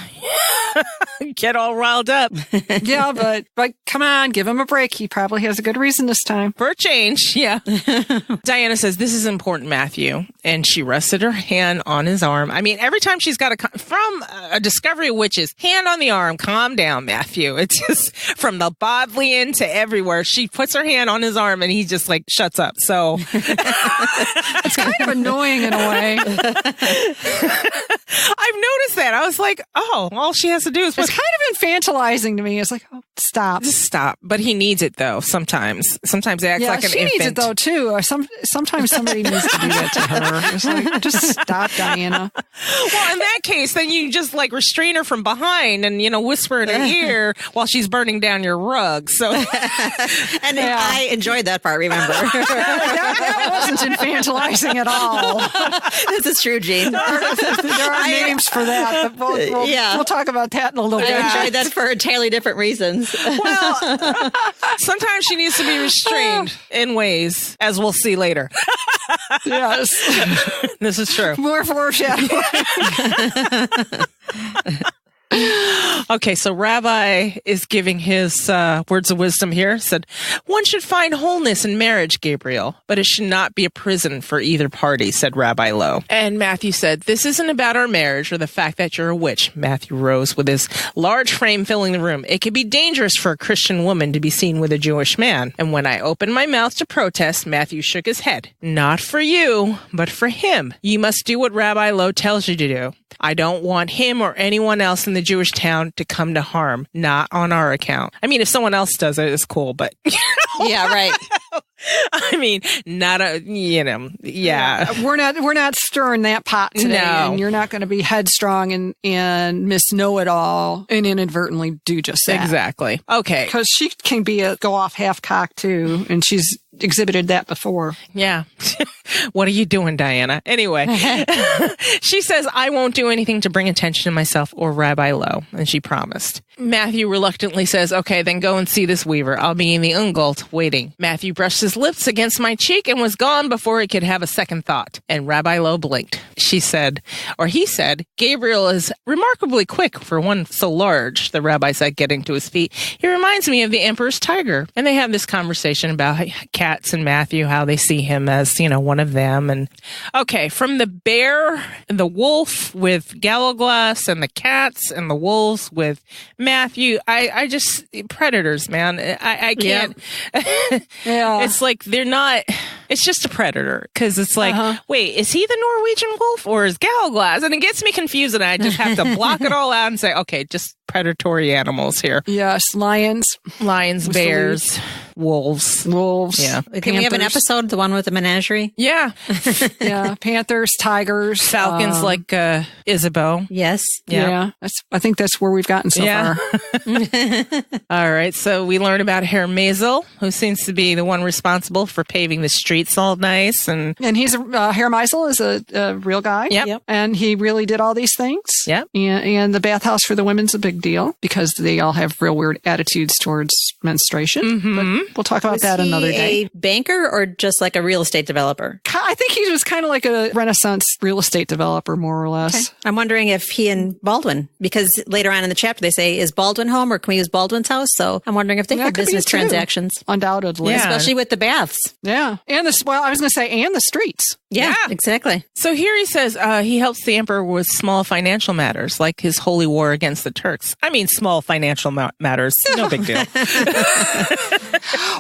get all riled up. Yeah, but come on, give him a break. He probably has a good reason this time. For a change, yeah. Diana says, this is important, Matthew. And she rested her hand on his arm. I mean, every time she's got from a discovery of witches, hand on the arm, calm down, Matthew. It's just from the Bodleian to everywhere. She puts her hand on his arm and he just like shuts up. So it's kind of annoying in a way. I've noticed that. I was like, oh, all she has to do is it's kind of infantilizing to me. It's like, oh, stop. Just stop. But he needs it, though, sometimes. Sometimes he acts like an infant. She needs it, though, too. Sometimes somebody needs to do that to her. It's like, just stop, Diana. Well, in that case, then you just like restrain her from behind and, whisper in her ear while she's burning down your rug. So, And I enjoyed that part, remember? that wasn't infantilizing at all. This is true, Gene. There are names for that, but we'll talk about that in a little bit. I enjoyed that for entirely different reasons. Well, sometimes she needs to be restrained in ways, as we'll see later. Yes. This is true. More foreshadowing. Okay, so Rabbi is giving his words of wisdom here. Said, one should find wholeness in marriage, Gabriel, but it should not be a prison for either party, said Rabbi Loew. And Matthew said, this isn't about our marriage or the fact that you're a witch. Matthew rose with his large frame filling the room. It could be dangerous for a Christian woman to be seen with a Jewish man. And when I opened my mouth to protest, Matthew shook his head. Not for you, but for him. You must do what Rabbi Loew tells you to do. I don't want him or anyone else in the Jewish town to come to harm, not on our account. I mean, if someone else does it, it's cool, but... Yeah, right. I mean, not a, yeah. We're not stirring that pot today. No. And you're not going to be headstrong and miss know-it-all and inadvertently do just that. Exactly. Okay. Because she can go off half-cocked, too, and she's exhibited that before. Yeah. What are you doing, Diana? Anyway, she says, I won't do anything to bring attention to myself or Rabbi Loew, and she promised. Matthew reluctantly says, okay, then go and see this weaver. I'll be in the Ungult waiting. Matthew brushed his lips against my cheek and was gone before he could have a second thought. And Rabbi Loew blinked. He said, Gabriel is remarkably quick for one so large, the rabbi said, getting to his feet. He reminds me of the emperor's tiger. And they have this conversation about cats and Matthew, how they see him as, one of them. And okay, from the bear and the wolf with Galloglass and the cats and the wolves with Matthew, I just, predators, man. I can't. Yeah. It's like they're not, it's just a predator. Cause it's like, wait, is he the Norwegian wolf or is Galloglass? And it gets me confused and I just have to block it all out and say, okay, just predatory animals here. Yes. Lions, bears, wolves. Yeah. Can we have an episode, the one with the menagerie? Yeah. Yeah. Panthers, tigers. Falcons like Isabeau. Yes. Yeah. I think that's where we've gotten so far. All right. So we learned about Herr Maisel, who seems to be the one responsible for paving the streets all nice. And he's Herr Maisel is a real guy. Yep. And he really did all these things. Yep. And the bathhouse for the women's a big deal because they all have real weird attitudes towards menstruation. Mm-hmm. But we'll talk about that another day. A banker or just like a real estate developer? I think he was kind of like a Renaissance real estate developer, more or less. Okay. I'm wondering if he and Baldwin, because later on in the chapter they say, is Baldwin home or can we use Baldwin's house? So I'm wondering if they have business transactions. Undoubtedly. Yeah. Especially with the baths. Yeah. And I was going to say, and the streets. Yeah, exactly. So here he says he helps the emperor with small financial matters, like his holy war against the Turks. I mean, small financial matters. No big deal.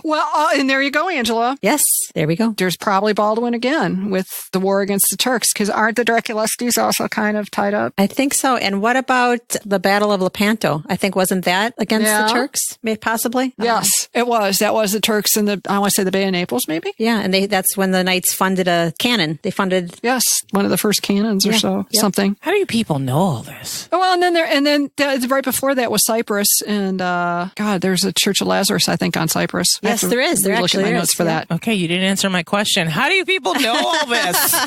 Well, and there you go, Angela. Yes, there we go. There's probably Baldwin again with the war against the Turks, because aren't the Draculestis also kind of tied up? I think so. And what about the Battle of Lepanto? I think wasn't that against the Turks? Maybe possibly? Yes, it was. That was the Turks in I want to say the Bay of Naples, maybe? Yeah, and that's when the Knights funded a cannon. They funded... Yes, one of the first cannons or so, something. How do you people know all this? Oh, well, and then right before that was Cyprus, and there's a Church of Lazarus, I think, on Cyprus. Yes, there is. There actually look at my is. notes for that. Okay, you didn't answer my question. How do you people know all this?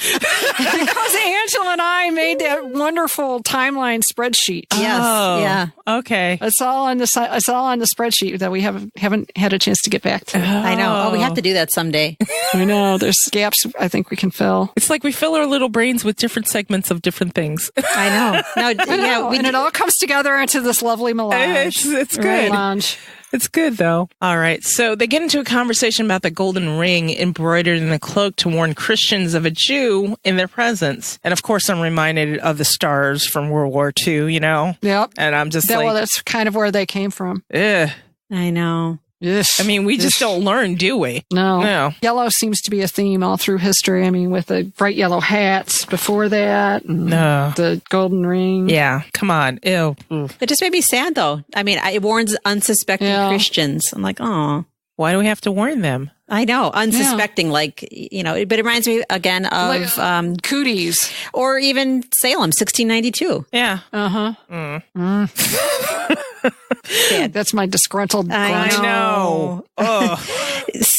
Because Angela and I made that wonderful timeline spreadsheet. Yes. Oh, yeah. Okay. It's all on the spreadsheet that we haven't had a chance to get back to. I know. Oh, we have to do that someday. I know. There's gaps I think we can fill. It's like we fill our little brains with different segments of different things. I know. No, and it all comes together into this lovely melange. It's good. Melange. It's good, though. All right. So they get into a conversation about the golden ring embroidered in the cloak to warn Christians of a Jew in their presence. And of course, I'm reminded of the stars from World War II, Yep. And I'm just well, that's kind of where they came from. ugh. I know. Yes. I mean, we just don't learn, do we? No. Yellow seems to be a theme all through history. I mean, with the bright yellow hats before that. And the golden ring. Yeah. Come on. Ew. It just made me sad, though. I mean, it warns unsuspecting Christians. I'm like, oh. Why do we have to warn them? I know, unsuspecting, but it reminds me again of cooties, or even Salem, 1692. Yeah. That's my disgruntled. I know.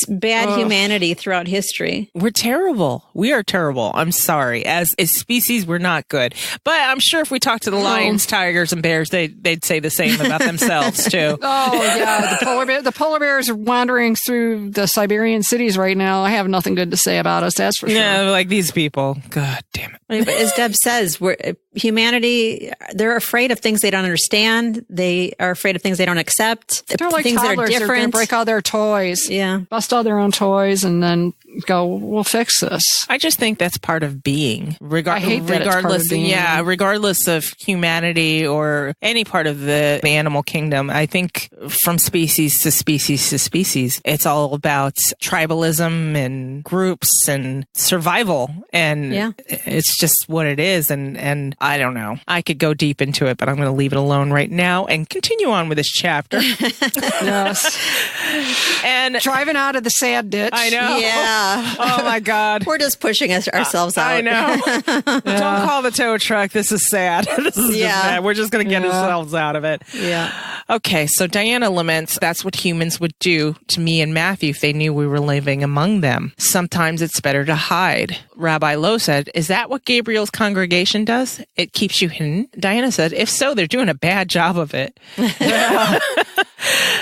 Bad humanity throughout history. We're terrible. We are terrible. I'm sorry. As a species, we're not good. But I'm sure if we talk to the lions, tigers, and bears, they'd say the same about themselves too. Oh yeah, the polar bears are wandering through the Siberian cities right now. I have nothing good to say about us. That's for sure. Yeah, like these people. God damn it. But as Deb says, humanity, they're afraid of things they don't understand. They are afraid of things they don't accept. They're like things toddlers. that are different. They're going to break all their toys. Yeah. Bust all their own toys and then go, we'll fix this. I just think that's part of being. I hate that it's part of being. Yeah, regardless of humanity or any part of the animal kingdom, I think from species to species to species, it's all about tribalism and groups and survival. And it's just what it is. And I don't know. I could go deep into it, but I'm going to leave it alone right now and continue on with this chapter. Yes. And driving out of the sand ditch. I know. Yeah. Oh my God. We're just pushing ourselves out. I know. Don't call the tow truck. This is sad. This is just sad. We're just going to get ourselves out of it. Yeah. Okay. So Diana laments that's what humans would do to me and Matthew if they knew we were living among them. Sometimes it's better to hide. Rabbi Loew said, is that what Gabriel's congregation does? It keeps you hidden. Diana said, if so, they're doing a bad job of it.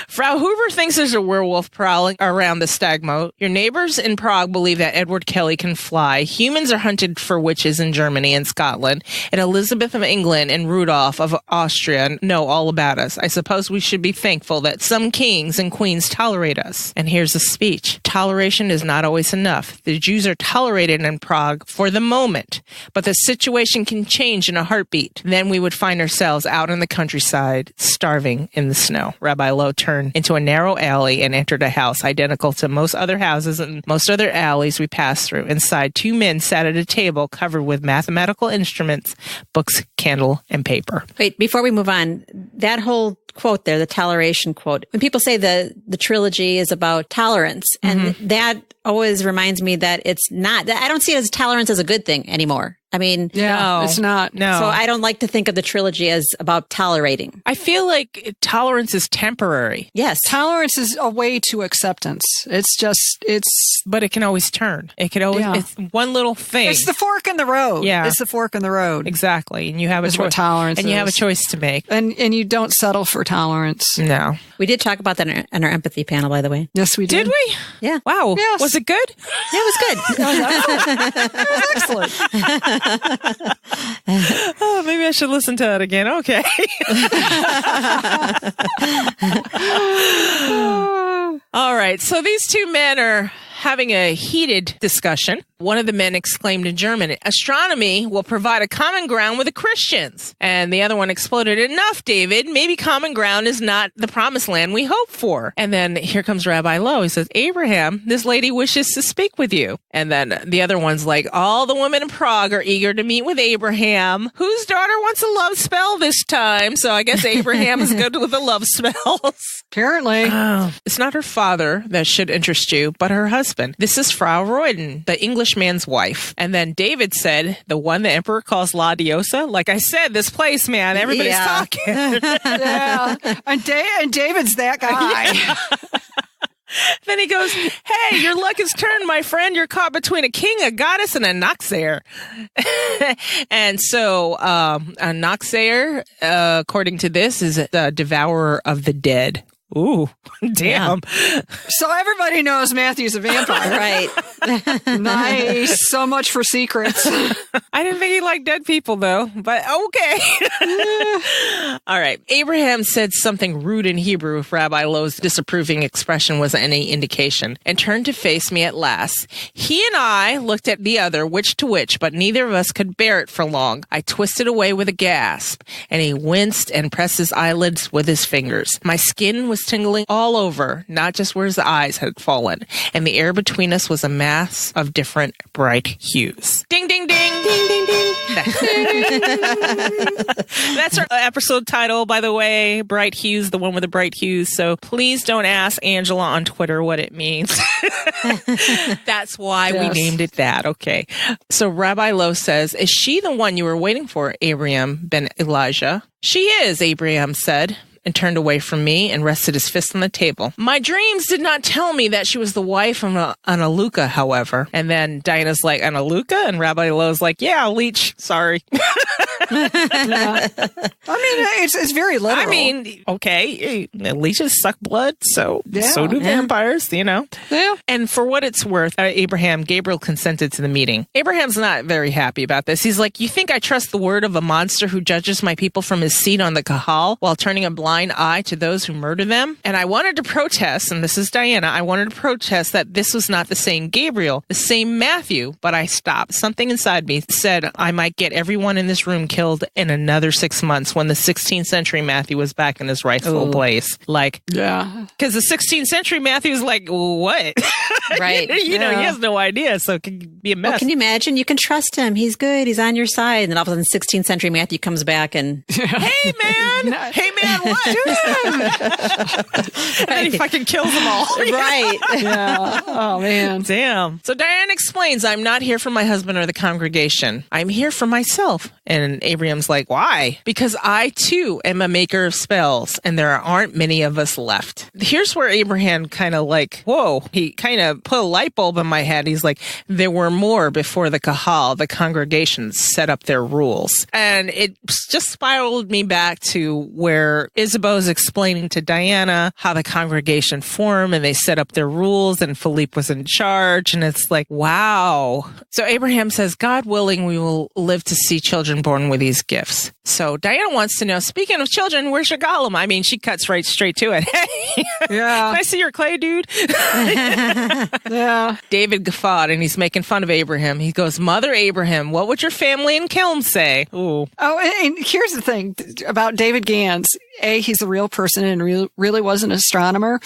Frau Hoover thinks there's a werewolf prowling around the stagmoat. Your neighbors in Prague believe that Edward Kelley can fly. Humans are hunted for witches in Germany and Scotland. And Elizabeth of England and Rudolph of Austria know all about us. I suppose we should be thankful that some kings and queens tolerate us. And here's a speech. Toleration is not always enough. The Jews are tolerated in Prague for the moment, but the situation can change in a heartbeat. Then we would find ourselves out in the countryside, starving in the snow. Rabbi Loew turned into a narrow alley and entered a house identical to most other houses and most other alleys we passed through. Inside, two men sat at a table covered with mathematical instruments, books, candle, and paper. Wait, before we move on, that whole quote there, the toleration quote, when people say the trilogy is about tolerance, and that always reminds me that it's not, I don't see it as tolerance as a good thing anymore. I mean, no, it's not. No. So I don't like to think of the trilogy as about tolerating. I feel like tolerance is temporary. Yes. Tolerance is a way to acceptance. But it can always turn. It can always, it's one little thing. It's the fork in the road. Yeah. It's the fork in the road. Exactly. And you have a choice. What tolerance and you is. have a choice to make. And you don't settle for tolerance. No. We did talk about that in our empathy panel, by the way. Yes, we did. Did we? Yeah. Wow. Yes. Was it good? Yeah, it was good. It was excellent. Oh, maybe I should listen to that again. Okay. All right. So these two men are having a heated discussion. One of the men exclaimed in German, astronomy will provide a common ground with the Christians. And the other one exploded, enough, David. Maybe common ground is not the promised land we hope for. And then here comes Rabbi Loew. He says, Abraham, this lady wishes to speak with you. And then the other one's like, all the women in Prague are eager to meet with Abraham, whose daughter wants a love spell this time. So I guess Abraham is good with the love spells. Apparently. It's not her father that should interest you, but her husband. This is Frau Reuden, the Englishman's wife. And then David said, the one the emperor calls La Diosa. Like I said, this place, man, everybody's talking. Yeah. And David's that guy. Yeah. Then he goes, hey, your luck has turned, my friend. You're caught between a king, a goddess, and a Noxair. And so a Noxair, according to this, is the devourer of the dead. Ooh, damn. Yeah. So everybody knows Matthew's a vampire. Right. Nice. So much for secrets. I didn't think he liked dead people, though, but okay. All right. Abraham said something rude in Hebrew, if Rabbi Loew's disapproving expression was any indication, and turned to face me at last. He and I looked at the other, which to which, but neither of us could bear it for long. I twisted away with a gasp, and he winced and pressed his eyelids with his fingers. My skin was was tingling all over, not just where his eyes had fallen, and the air between us was a mass of different bright hues. Ding, ding, ding! Ding, ding, ding! That's our episode title, by the way, Bright Hues, the one with the bright hues. So please don't ask Angela on Twitter what it means. That's why we named it that. Okay. So Rabbi Loew says, is she the one you were waiting for, Abraham ben Elijah? She is, Abraham said, and turned away from me and rested his fist on the table. My dreams did not tell me that she was the wife of Analuka, however. And then Diana's like, Analuka? And Rabbi Loew's like, yeah, leech. Sorry. I mean, it's very literal. I mean, okay, leeches suck blood, so do vampires, you know. Yeah. And for what it's worth, Gabriel consented to the meeting. Abraham's not very happy about this. He's like, you think I trust the word of a monster who judges my people from his seat on the Kahal while turning a blind eye to those who murder them? And I wanted to protest, and this is Diana, I wanted to protest that this was not the same Gabriel, the same Matthew, but I stopped. Something inside me said I might get everyone in this room killed in another 6 months when the 16th century Matthew was back in his rightful place. Like, yeah. Because the 16th century Matthew is like, what? Right. you know, he has no idea, so it can be a mess. Well, can you imagine? You can trust him. He's good. He's on your side. And then all of a sudden, 16th century Matthew comes back and... Hey, man! Hey, man, what? And then he fucking kills them all. Right. Yeah. Oh, man. Damn. So Diane explains, I'm not here for my husband or the congregation. I'm here for myself. And Abraham's like, why? Because I, too, am a maker of spells, and there aren't many of us left. Here's where Abraham kind of like, whoa, he kind of put a light bulb in my head. He's like, there were more before the Kahal, the congregation, set up their rules. And it just spiraled me back to where Isabeau's explaining to Diana how the congregation formed, and they set up their rules, and Philippe was in charge. And it's like, wow. So Abraham says, God willing, we will live to see children born with these gifts. So Diana wants to know, speaking of children, where's your Golem? I mean, she cuts right straight to it. Hey, yeah. Can I see your clay, dude? Yeah. David guffawed, and he's making fun of Abraham. He goes, Mother Abraham, what would your family in Kelm say? Ooh. Oh, and here's the thing about David Gans. He's a real person and really was an astronomer.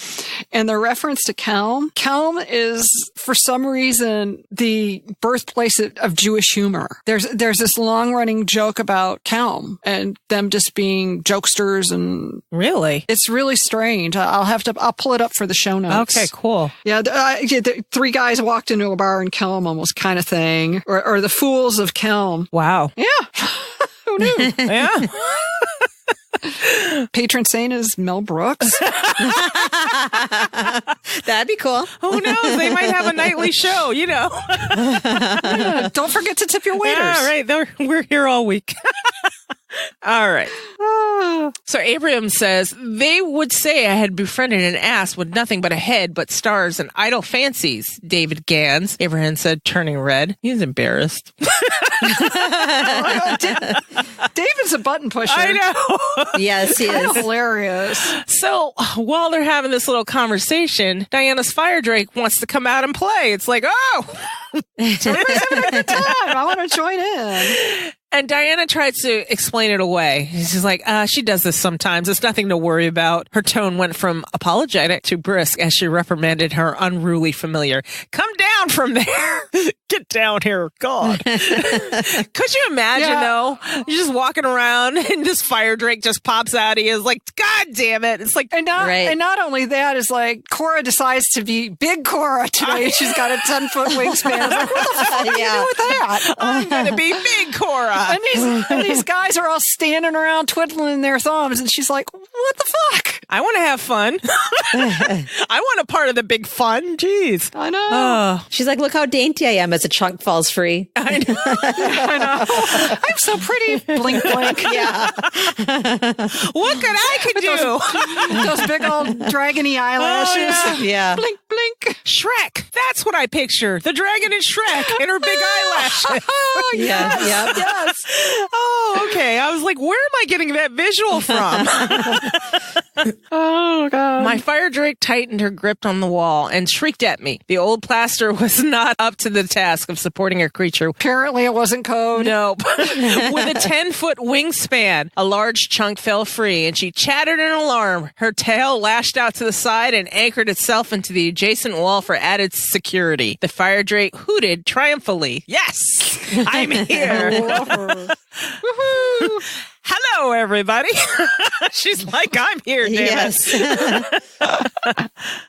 And the reference to Kelm is, for some reason, the birthplace of Jewish humor. There's this long-running joke about Kelm and them just being jokesters, and really, it's really strange. I'll pull it up for the show notes. Okay, cool. Yeah, the three guys walked into a bar in Kelm, almost kind of thing, or the fools of Kelm. Wow. Yeah. Who knew? Yeah. Patron saint is Mel Brooks. That'd be cool. Who knows? They might have a nightly show, you know. Yeah, don't forget to tip your waiters. Yeah, right. We're here all week. All right. So Abraham says, they would say I had befriended an ass with nothing but a head, but stars and idle fancies, David Gans. Abraham said, turning red. He's embarrassed. David's a button pusher. I know. Yes, he is. Hilarious. So while they're having this little conversation, Diana's fire drake wants to come out and play. It's like, oh, everybody's having a good time. I want to join in. And Diana tries to explain it away. She's like, she does this sometimes. It's nothing to worry about. Her tone went from apologetic to brisk as she reprimanded her unruly familiar. Come down from there. Get down here. God. Could you imagine, though? You're just walking around and this fire drake just pops out. He is like, God damn it. It's like, and not only that, is like Cora decides to be big Cora today. She's got a 10-foot wingspan. Like, what the fuck are you doing with that? I'm going to be big Cora. And these guys are all standing around twiddling their thumbs, and she's like, what the fuck? I want to have fun. I want a part of the big fun. Jeez. I know. She's like, look how dainty I am as a chunk falls free. I know. I know. I'm so pretty. Blink, blink. Yeah. What could I do? Those big old dragony eyelashes. Oh, yeah. Blink, blink. Shrek. That's what I picture. The dragon is Shrek and her big eyelashes. Oh, yes. Yep. Yes. Oh, okay. I was like, where am I getting that visual from? Oh, God. My fire drake tightened her grip on the wall and shrieked at me. The old plaster was not up to the task of supporting a creature. Apparently it wasn't code. No. With a 10-foot wingspan, a large chunk fell free, and she chattered in alarm. Her tail lashed out to the side and anchored itself into the adjacent wall for added security. The fire drake hooted triumphantly. Yes! I'm here! Woohoo! Hello, everybody. She's like, I'm here, damn Yes.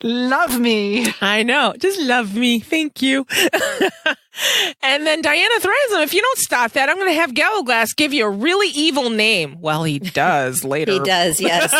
Love me. I know. Just love me. Thank you. And then Diana threatens him, if you don't stop that, I'm going to have Galaglass give you a really evil name. Well, he does later. He does, yes.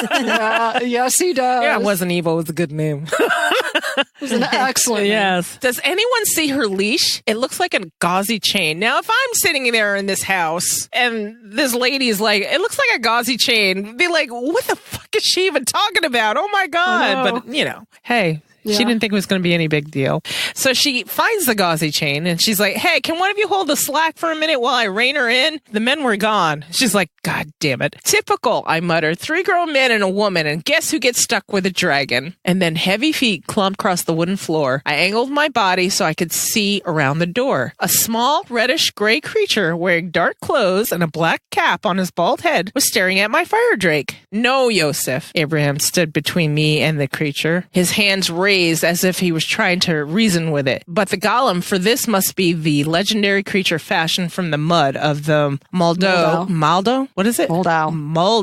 Yes, he does. Yeah, it wasn't evil. It was a good name. It was an excellent name. Yes. Does anyone see her leash? It looks like a gauzy chain. Now, if I'm sitting there in this house and this lady's like, it looks like a gauzy chain, be like, what the fuck is she even talking about? Oh my God. But, hey. Yeah. She didn't think it was going to be any big deal. So she finds the gauzy chain and she's like, hey, can one of you hold the slack for a minute while I rein her in? The men were gone. She's like, God damn it. Typical, I muttered. 3 grown men and a woman, and guess who gets stuck with a dragon? And then heavy feet clumped across the wooden floor. I angled my body so I could see around the door. A small reddish gray creature wearing dark clothes and a black cap on his bald head was staring at my fire drake. No, Yosef. Abraham stood between me and the creature, his hands raised as if he was trying to reason with it. But the Golem for this must be the legendary creature fashioned from the mud of the Maldo? What is it? Moldau.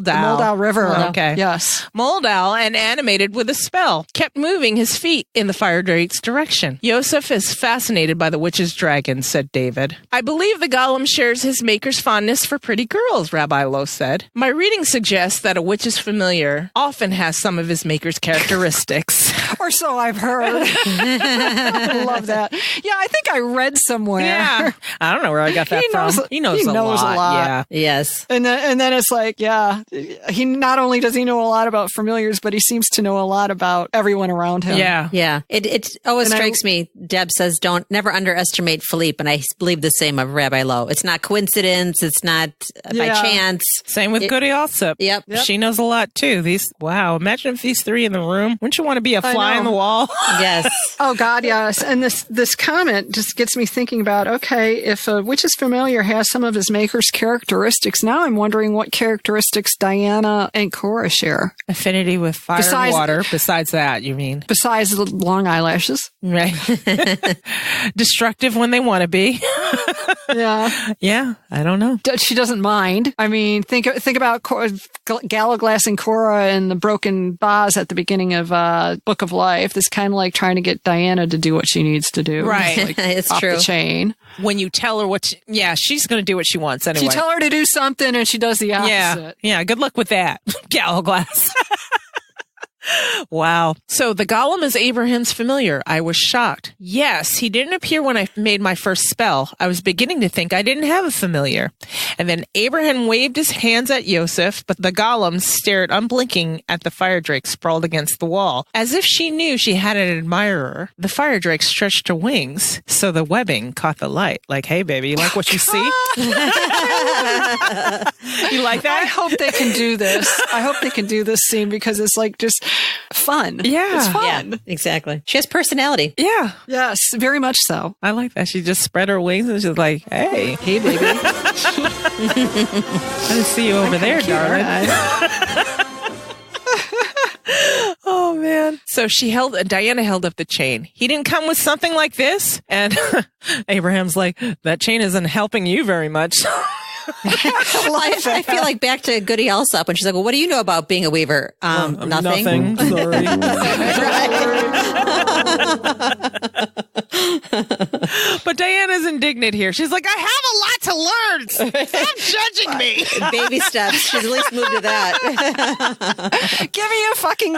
The Moldau River. Okay. Yes. Moldau, and animated with a spell, kept moving his feet in the fire drake's direction. Yosef is fascinated by the witch's dragon, said David. I believe the Golem shares his maker's fondness for pretty girls, Rabbi Loew said. My reading suggests that a witch's familiar often has some of his maker's characteristics. Or so I've heard. I love that. Yeah, I think I read somewhere. Yeah. I don't know where I got that from. He knows a lot. Yeah. Yes. And then it's like, yeah, he not only does he know a lot about familiars, but he seems to know a lot about everyone around him. Yeah. Yeah. It always strikes me. Deb says, never underestimate Philippe. And I believe the same of Rabbi Loew. It's not coincidence. It's not by chance. Same with Goody Alsop. Yep. She knows a lot too. Imagine if these 3 in the room. Wouldn't you want to be a fly on the wall? Yes. Oh God, yes. And this comment just gets me thinking about, okay, if a witch's familiar has some of his maker's characteristics, now I'm wondering what characteristics Diana and Cora share. Affinity with fire and water. Besides that, you mean? Besides the long eyelashes. Right. Destructive when they want to be. Yeah. Yeah. I don't know. She doesn't mind. I mean, think about Galaglass and Cora and the broken vase at the beginning of Book of Life. This kind of like trying to get Diana to do what she needs to do. Right. Like, It's off true. the chain. When you tell her she's going to do what she wants anyway. You tell her to do something and she does the opposite. Yeah. Good luck with that. Galaglass. Wow. So the Golem is Abraham's familiar. I was shocked. Yes, he didn't appear when I made my first spell. I was beginning to think I didn't have a familiar. And then Abraham waved his hands at Yosef, but the Golem stared unblinking at the fire drake sprawled against the wall. As if she knew she had an admirer, the fire drake stretched her wings, so the webbing caught the light. Like, hey, baby, you like what you see? You like that? I hope they can do this. I hope they can do this scene because it's like just fun. Yeah. It's fun. Yeah, exactly. She has personality. Yeah. Yes, very much so. I like that. She just spread her wings and she's like, hey, baby. I didn't see you over there, darling. Oh, man. So Diana held up the chain. He didn't come with something like this? And Abraham's like, that chain isn't helping you very much. I feel like back to Goody Alsop when she's like, well, what do you know about being a weaver? Nothing. Sorry. But Diana's indignant here. She's like, I have a lot to learn. Stop judging me. Baby steps. She's at least moved to that. Give me a fucking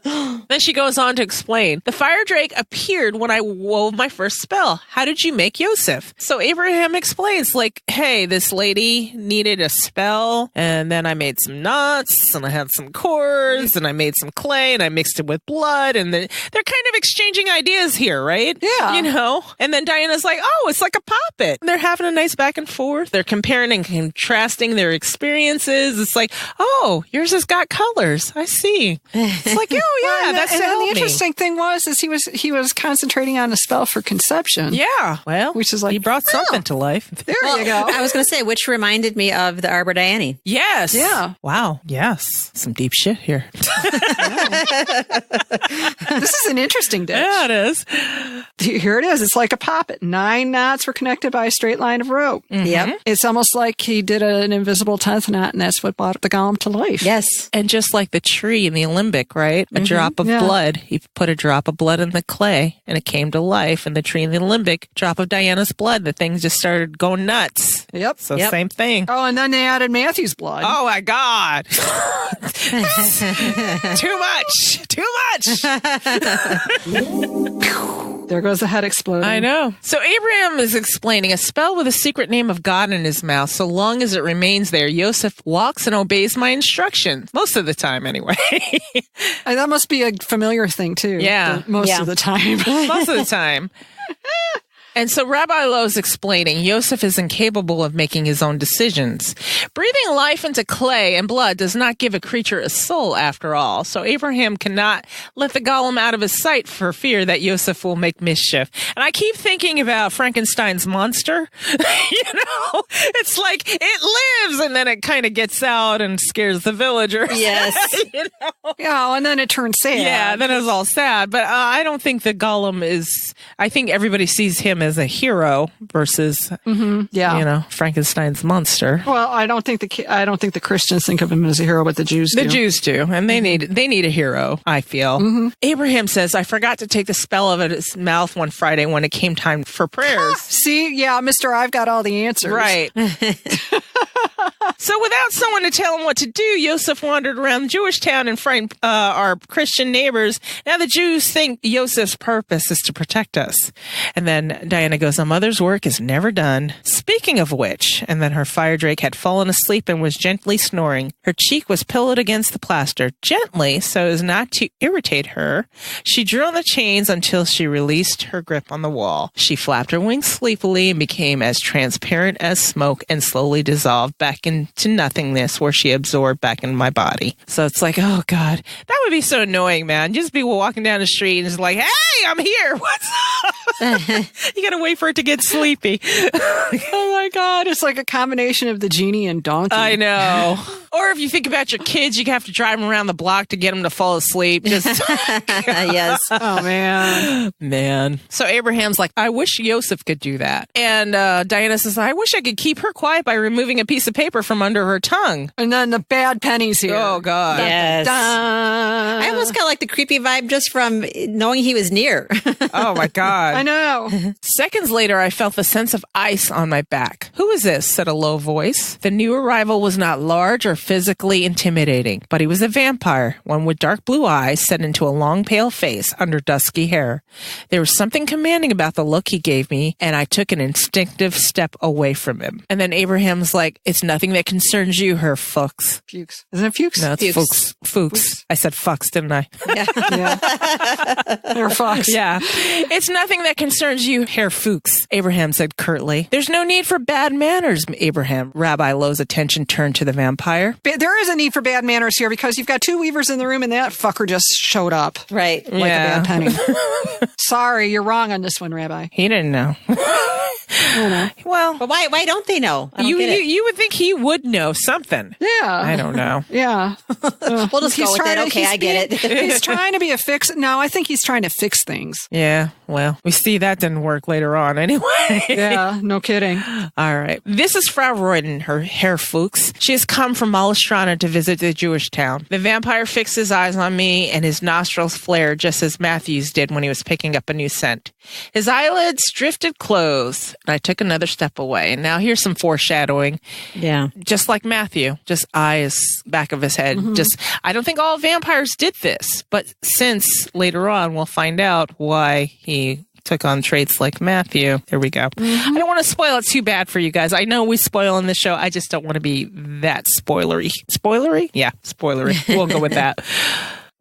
break. Then she goes on to explain. The fire drake appeared when I wove my first spell. How did you make Yosef? So Abraham explains, like, hey, this lady needed a spell, and then I made some knots, and I had some cords, and I made some clay, and I mixed it connected with blood, and they're kind of exchanging ideas here, right? Yeah. You know? And then Diana's like, oh, it's like a puppet. They're having a nice back and forth. They're comparing and contrasting their experiences. It's like, oh, yours has got colors. I see. It's like, oh, yeah, Well, that's and helped the me. interesting thing is he was concentrating on a spell for conception. Yeah. Well, Which is like, he brought something to life. There you go. I was going to say, which reminded me of the Arbor Diane. Yes. Yeah. Wow. Yes. Some deep shit here. This is an interesting dish. Yeah, it is. Here it is. It's like a poppet. 9 knots were connected by a straight line of rope. Yep. It's almost like he did an invisible 10th knot, and that's what brought the golem to life. Yes. And just like the tree in the alembic, right? A drop of Yeah. blood. He put a drop of blood in the clay and it came to life. And the tree in the alembic, drop of Diana's blood, the thing just started going nuts. Yep. So Yep. same thing. Oh, and then they added Matthew's blood. Oh my God. Too much. Too much. There goes the head exploding. I know. So Abraham is explaining a spell with a secret name of God in his mouth. So long as it remains there, Yosef walks and obeys my instructions. Most of the time, anyway. And that must be a familiar thing, too. Yeah. Most of the time. Most of the time. And so Rabbi Loew is explaining, Yosef is incapable of making his own decisions. Breathing life into clay and blood does not give a creature a soul, after all. So Abraham cannot let the golem out of his sight for fear that Yosef will make mischief. And I keep thinking about Frankenstein's monster. It's like it lives and then it kind of gets out and scares the villagers. Yes. Yeah, and then it turns sad. Yeah, then it's all sad. But I don't think the golem is. I think everybody sees him as a hero versus, Yeah. Frankenstein's monster. Well, I don't think the Christians think of him as a hero, but the Jews do. The Jews do, and they need a hero, I feel. Abraham says, I forgot to take the spell out of his mouth one Friday when it came time for prayers. See, yeah, Mr. I've got all the answers. Right. So without someone to tell him what to do, Yosef wandered around the Jewish town and frightened our Christian neighbors. Now the Jews think Yosef's purpose is to protect us. And then Diana goes, a mother's work is never done. Speaking of which, and then her fire drake had fallen asleep and was gently snoring. Her cheek was pillowed against the plaster, gently so as not to irritate her. She drew on the chains until she released her grip on the wall. She flapped her wings sleepily and became as transparent as smoke and slowly dissolved back into nothingness where she absorbed back in my body. So it's like, oh God, that would be so annoying, man. Just be walking down the street and it's like, hey, I'm here. What's up? You gotta wait for it to get sleepy. Oh my God, it's like a combination of the genie and donkey. I know. Or if you think about your kids, you have to drive them around the block to get them to fall asleep. Just Yes. Oh man. So Abraham's like, I wish Yosef could do that. And Diana says, I wish I could keep her quiet by removing a piece of paper from under her tongue. And then the bad pennies here. Oh God. Yes. Dun. I almost got like the creepy vibe just from knowing he was near. Oh my God. I know. Seconds later, I felt the sense of ice on my back. Who is this? Said a low voice. The new arrival was not large or physically intimidating, but he was a vampire, one with dark blue eyes set into a long pale face under dusky hair. There was something commanding about the look he gave me, and I took an instinctive step away from him. And then Abraham's like, it's nothing that concerns you, her Fuchs. Fuchs. Isn't it Fuchs? No, it's Fuchs. Fuchs. I said Fuchs, didn't I? Yeah. They're Fox. Yeah. It's nothing that concerns you, Herr Fuchs, Abraham said curtly. There's no need for bad manners, Abraham. Rabbi Loew's attention turned to the vampire. There is a need for bad manners here because you've got 2 weavers in the room and that fucker just showed up. Right. Like a bad penny. Sorry, you're wrong on this one, Rabbi. He didn't know. Well, But why don't they know? I don't you get it. you would think he would know something. Yeah. I don't know. Yeah. We'll just go with it. Okay, I get it. He's trying to be a fix. No, I think he's trying to fix things. Yeah, well, we see that didn't work later on anyway. Yeah, no kidding. All right. This is Frau Reuten, her Herr Fuchs. She has come from Malestrana to visit the Jewish town. The vampire fixed his eyes on me and his nostrils flared just as Matthew's did when he was picking up a new scent. His eyelids drifted closed, and I took another step away. And now here's some foreshadowing. Yeah. Just like Matthew, just eyes back of his head. Just, I don't think all vampires did this, but since later on we'll find out why he took on traits like Matthew. There we go. I don't want to spoil it too bad for you guys. I know we spoil in this show. I just don't want to be that spoilery. Spoilery? Yeah, spoilery. We'll go with that.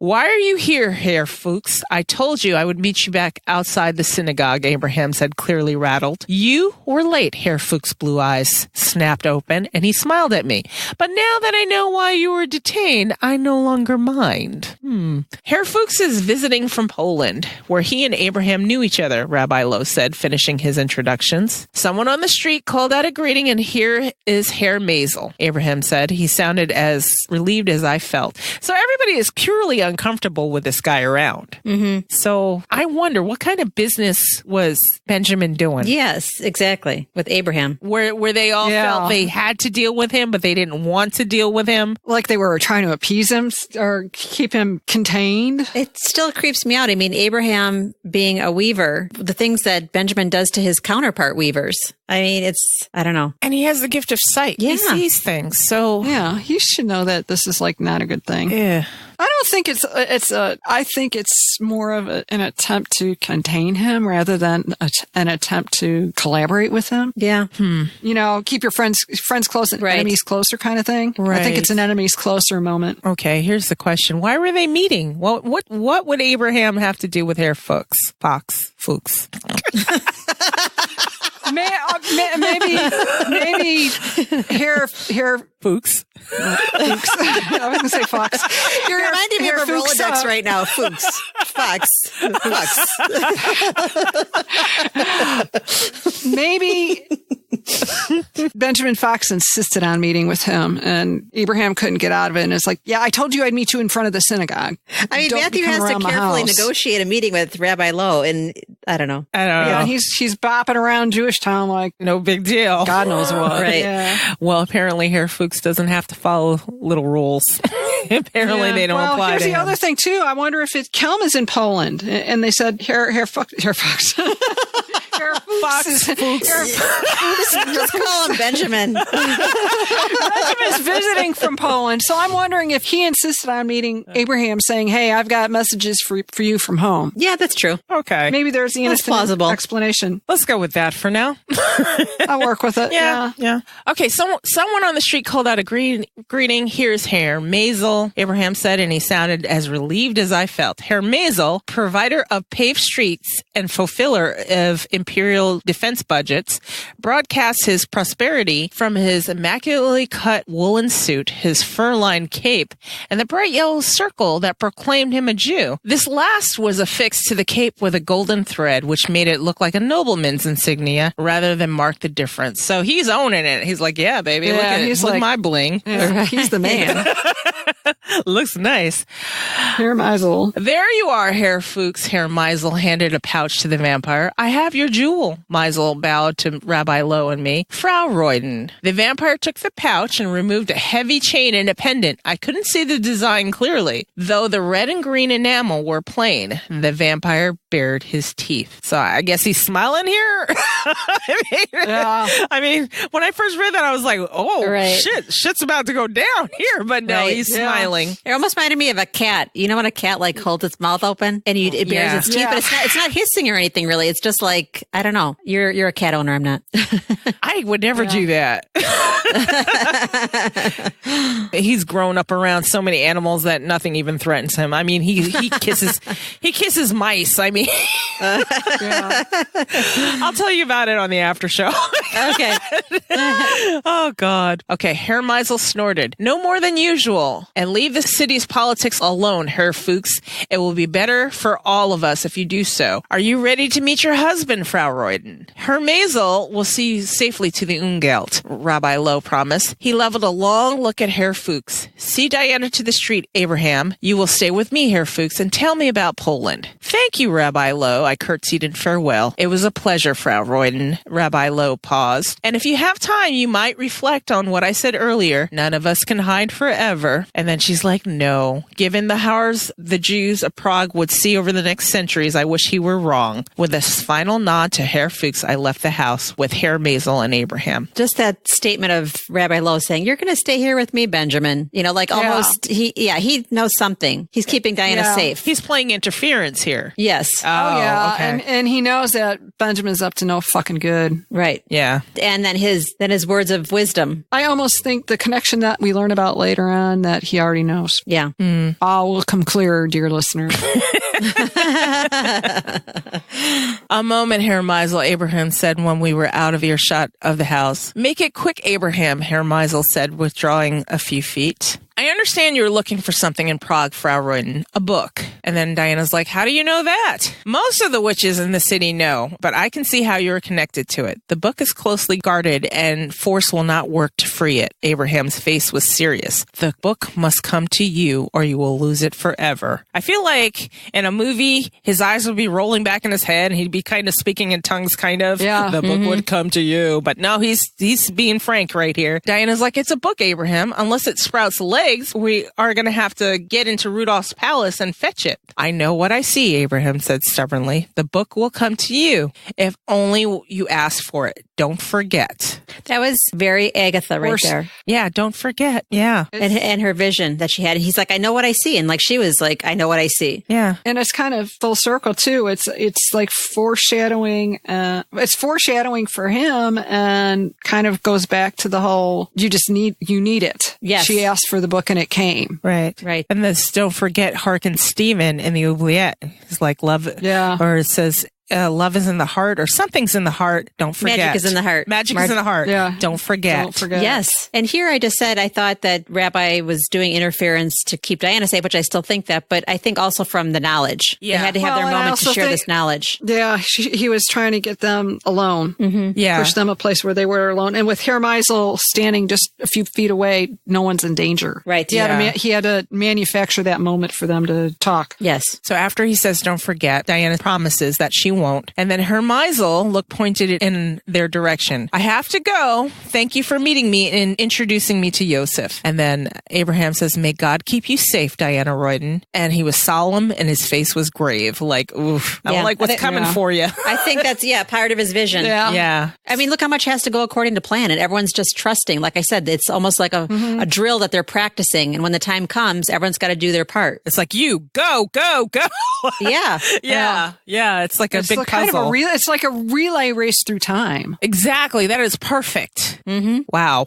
Why are you here, Herr Fuchs? I told you I would meet you back outside the synagogue, Abraham said, clearly rattled. You were late, Herr Fuchs' blue eyes snapped open, and he smiled at me. But now that I know why you were detained, I no longer mind. Herr Fuchs is visiting from Poland, where he and Abraham knew each other, Rabbi Loew said, finishing his introductions. Someone on the street called out a greeting, and here is Herr Maisel, Abraham said. He sounded as relieved as I felt. So everybody is purely uncomfortable with this guy around. So I wonder, what kind of business was Benjamin doing? Yes, exactly. With Abraham. Where they all felt they had to deal with him, but they didn't want to deal with him. Like they were trying to appease him or keep him contained. It still creeps me out. I mean, Abraham being a weaver, the things that Benjamin does to his counterpart weavers. I mean, I don't know. And he has the gift of sight. Yeah. He sees things. So Yeah, he should know that this is like not a good thing. yeah. I don't think I think it's more of an attempt to contain him rather than an attempt to collaborate with him. Yeah. You know, keep your friends close and Right. enemies closer kind of thing. I think it's an enemies closer moment. Okay, here's the question. Why were they meeting? What would Abraham have to do with Herr Fuchs? Fuchs. Maybe Herr Fuchs. I was going to say Fox. You're reminding me of a Fuchs, Rolodex right now. Fuchs. Fox. Maybe Benjamin Fox insisted on meeting with him, and Abraham couldn't get out of it. And it's like, yeah, I told you I'd meet you in front of the synagogue. I mean, Don't Matthew come has to around my carefully house. negotiate a meeting with Rabbi Loew, and I don't know. I don't know. Yeah, and he's bopping around Jewish town like No big deal. God knows what. Right. Yeah. Well, apparently Herr Fuchs doesn't have to follow little rules. Apparently they don't apply here's to the him. other thing too. I wonder if Kelley is in Poland, and they said Herr Fox. Herr Fox is Let's call him Benjamin. Benjamin's visiting from Poland, so I'm wondering if he insisted on meeting Abraham, saying, "Hey, I've got messages for you from home." Yeah, that's true. Okay. Maybe there's the innocent plausible explanation. Let's go with that for now. I'll work with it. Yeah. Okay, someone on the street called out a greeting. Here's Herr Maisel, Abraham said, and he sounded as relieved as I felt. Herr Maisel, provider of paved streets and fulfiller of imperial defense budgets, broadcasts his prosperity from his immaculately cut woolen suit, his fur-lined cape, and the bright yellow circle that proclaimed him a Jew. This last was affixed to the cape with a golden thread, which made it look like a nobleman's insignia rather than mark the difference. So he's owning it. He's like, yeah, baby, look at it. Look at my bling. Yeah, he's the man. Looks nice. Herr Maisel. There you are, Herr Fuchs. Herr Maisel handed a pouch to the vampire. I have your jewel. Maisel bowed to Rabbi Loew and me. Frau Reuden. The vampire took the pouch and removed a heavy chain and a pendant. I couldn't see the design clearly, though the red and green enamel were plain. The vampire bared his teeth. So I guess he's smiling here. I mean, when I first read that, I was like, oh, Right. shit's about to go down here. But no, Right. he's Yeah. smiling. It almost reminded me of a cat. You know when a cat like holds its mouth open and it bares Yeah. its teeth, Yeah. but it's not hissing or anything really. It's just like, I don't know. You're a cat owner. I'm not. I would never do that. He's grown up around so many animals that nothing even threatens him. I mean, he kisses mice. I mean, I'll tell you about it on the after show. Okay. Oh, God. Okay, Herr Maisel snorted. No more than usual. And leave the city's politics alone, Herr Fuchs. It will be better for all of us if you do so. Are you ready to meet your husband, Frau Reuden? Herr Maisel will see you safely to the Ungelt, Rabbi Loew promised. He leveled a long look at Herr Fuchs. See Diana to the street, Abraham. You will stay with me, Herr Fuchs, and tell me about Poland. Thank you, Rabbi Loew. I curtsied in farewell. It was a pleasure, Frau Reuden. Rabbi Loew paused. And if you have time, you might reflect on what I said earlier. None of us can hide forever. And then she's like, no. Given the horrors the Jews of Prague would see over the next centuries, I wish he were wrong. With a final nod to Herr Fuchs, I left the house with Herr Maisel and Abraham. Just that statement of Rabbi Loew saying, "You're going to stay here with me, Benjamin. Like almost, he knows something. He's keeping Diana safe. He's playing interference here. Yes. Oh, yeah. Okay. And he knows that Benjamin's up to no fucking good. Right. Yeah. And then his words of wisdom. I almost think the connection that we learn about later on that he already knows. Yeah. All will come clearer, dear listeners. A moment, Herr Meisel, Abraham said when we were out of earshot of the house. Make it quick, Abraham, Herr Meisel said, withdrawing a few feet. I understand you're looking for something in Prague, Frau Reuten, a book. And then Diana's like, how do you know that? Most of the witches in the city know, but I can see how you're connected to it. The book is closely guarded and force will not work to free it. Abraham's face was serious. The book must come to you or you will lose it forever. I feel like in a movie, his eyes would be rolling back in his head and he'd be kind of speaking in tongues, kind of. Yeah. The book would come to you. But no, he's being frank right here. Diana's like, it's a book, Abraham. Unless it sprouts legs, we are going to have to get into Rudolph's palace and fetch it. I know what I see, Abraham said stubbornly. The book will come to you if only you ask for it. Don't forget. That was very Agatha right there. Yeah, don't forget. Yeah. And her vision that she had. And he's like, I know what I see. And like she was like, I know what I see. Yeah. And it's kind of full circle too. It's like foreshadowing. It's foreshadowing for him and kind of goes back to the whole, you need it. Yes. She asked for the book and it came. Right. Right. And this, don't forget, hearken Stephen in the oubliette. It's like love. Yeah. Or it says, love is in the heart or something's in the heart. Don't forget. Magic is in the heart. Magic is in the heart. Yeah. Don't forget. Don't forget. Yes. And here I just said I thought that Rabbi was doing interference to keep Diana safe, which I still think that, but I think also from the knowledge. Yeah. They had to have their moment to share this knowledge. Yeah. He was trying to get them alone. Mm-hmm. Yeah. Push them a place where they were alone. And with Herr Meisel standing just a few feet away, no one's in danger. Right. He had to manufacture that moment for them to talk. Yes. So after he says, don't forget, Diana promises that she won't. And then Herr Meisel looked pointed in their direction. I have to go. Thank you for meeting me and introducing me to Joseph. And then Abraham says, may God keep you safe, Diana Reuten. And he was solemn and his face was grave. Like, oof. I'm like, what's coming for you? I think that's, part of his vision. Yeah. Yeah. I mean, look how much has to go according to plan and everyone's just trusting. Like I said, it's almost like a drill that they're practicing. And when the time comes, everyone's got to do their part. It's like, you go, go, go. Yeah. Yeah. It's like a big puzzle. It's like a relay race through time. Exactly. That is perfect. Mm-hmm. Wow.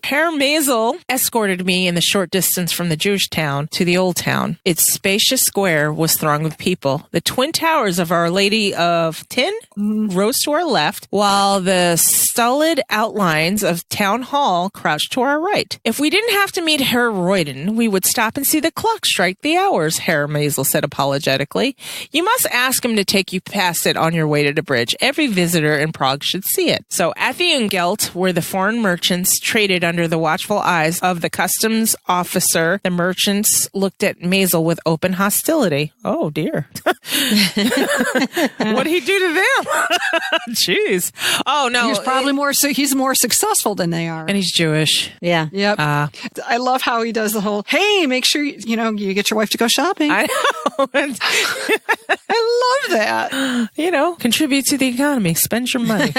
Herr Meisel escorted me in the short distance from the Jewish town to the old town. Its spacious square was thronged with people. The twin towers of Our Lady of Tin rose to our left, while the stolid outlines of Town Hall crouched to our right. If we didn't have to meet Herr Reuten, we would stop and see the clock strike the hours, Herr Meisel said apologetically. You must ask him to take you past it on your way to the bridge. Every visitor in Prague should see it. So at the Ungelt, where the foreign merchants traded under the watchful eyes of the customs officer, the merchants looked at Meisel with open hostility. Oh, dear. What did he do to them? Jeez. Oh, no. He's probably he's more successful than they are. And he's Jewish. Yeah. Yep. I love how he does the whole, hey, make sure, you get your wife to go shopping. I know. I love that. Contribute to the economy. Spend your money.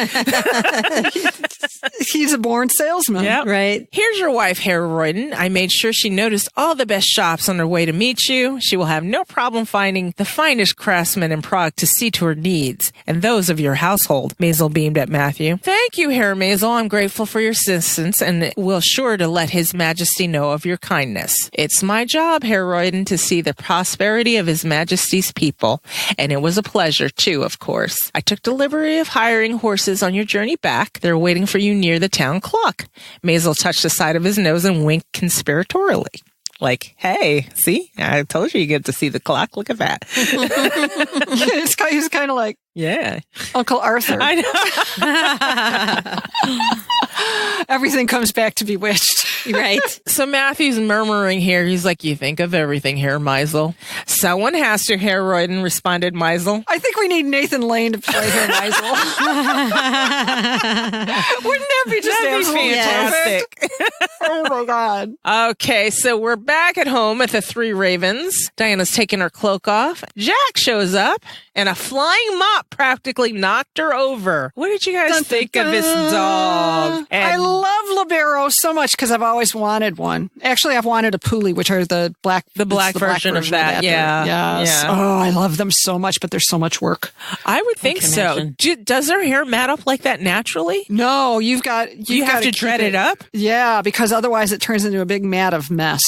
He's a born salesman. Yep. Right. Here's your wife, Herr Reuten. I made sure she noticed all the best shops on her way to meet you. She will have no problem finding the finest craftsmen in Prague to see to her needs and those of your household. Meisel beamed at Matthew. Thank you, Herr Meisel. I'm grateful for your assistance and will sure to let His Majesty know of your kindness. It's my job, Herr Reuten, to see the prosperity of His Majesty's people. And it was a pleasure, too, of course. I took delivery of hiring horses on your journey back. They're waiting for you near the town clock. Meisel touched the side of his nose and winked conspiratorially. Like, hey, see? I told you get to see the clock. Look at that. He's kind of like Uncle Arthur. I know. Everything comes back to Bewitched. Right. So Matthew's murmuring here. He's like, you think of everything, Herr Meisel. Someone has to, Herr Reuten, responded Meisel. I think we need Nathan Lane to play Herr Meisel. Wouldn't that be just absolutely fantastic? Oh, my God. Okay, so we're back at home at the Three Ravens. Diana's taking her cloak off. Jack shows up, and a flying mop practically knocked her over. What did you guys think of this dog? And I love Libero so much because I've always wanted one. Actually, I've wanted a Puli, which are the black version of that. Yeah. Yes. Yeah. Oh, I love them so much, but there's so much work. I would think so. Does their hair mat up like that naturally? No, you have to dread it up? Yeah, because otherwise it turns into a big mat of mess.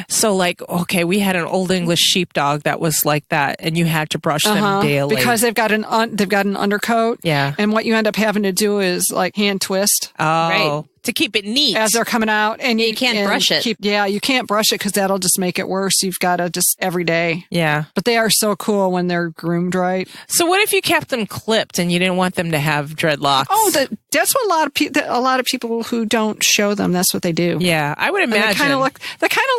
So like, okay, we had an Old English sheepdog that was like that, and you had to brush them daily. Because they've got an undercoat. Yeah. And what you end up having to do is like hand twist. Oh. Right. To keep it neat. As they're coming out. And you can't brush it. You can't brush it because that'll just make it worse. You've got to just every day. Yeah. But they are so cool when they're groomed right. So what if you kept them clipped and you didn't want them to have dreadlocks? Oh, that's what a lot of people who don't show them, that's what they do. Yeah, I would imagine. They kind of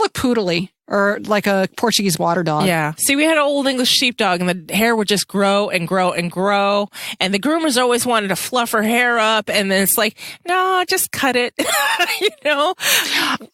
look poodly. Or like a Portuguese water dog. Yeah. See, we had an Old English sheepdog, and the hair would just grow and grow and grow. And the groomers always wanted to fluff her hair up. And then it's like, no, just cut it. You know?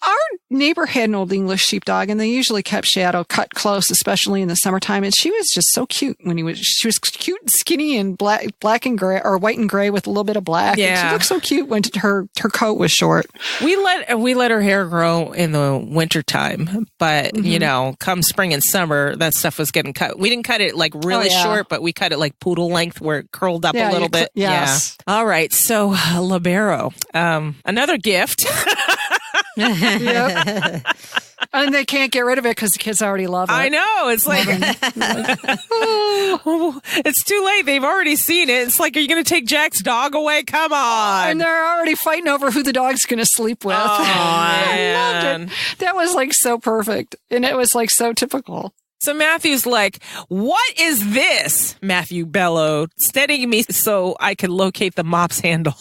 Our neighbor had an Old English sheepdog, and they usually kept Shadow cut close, especially in the summertime. And she was just so cute she was cute and skinny and black and gray, or white and gray with a little bit of black. Yeah. And she looked so cute when her coat was short. We let her hair grow in the wintertime, but you know, come spring and summer, that stuff was getting cut. We didn't cut it like really short, but we cut it like poodle length where it curled up a little bit. Yes. Yeah. All right. So Libero, another gift. Yep. And they can't get rid of it because the kids already love it. I know. It's like, it's too late. They've already seen it. It's like, are you going to take Jack's dog away? Come on. And they're already fighting over who the dog's going to sleep with. Oh, I man. loved it. That was like so perfect. And it was like so typical. So Matthew's like, what is this? Matthew bellowed, steadying me so I could locate the mop's handle.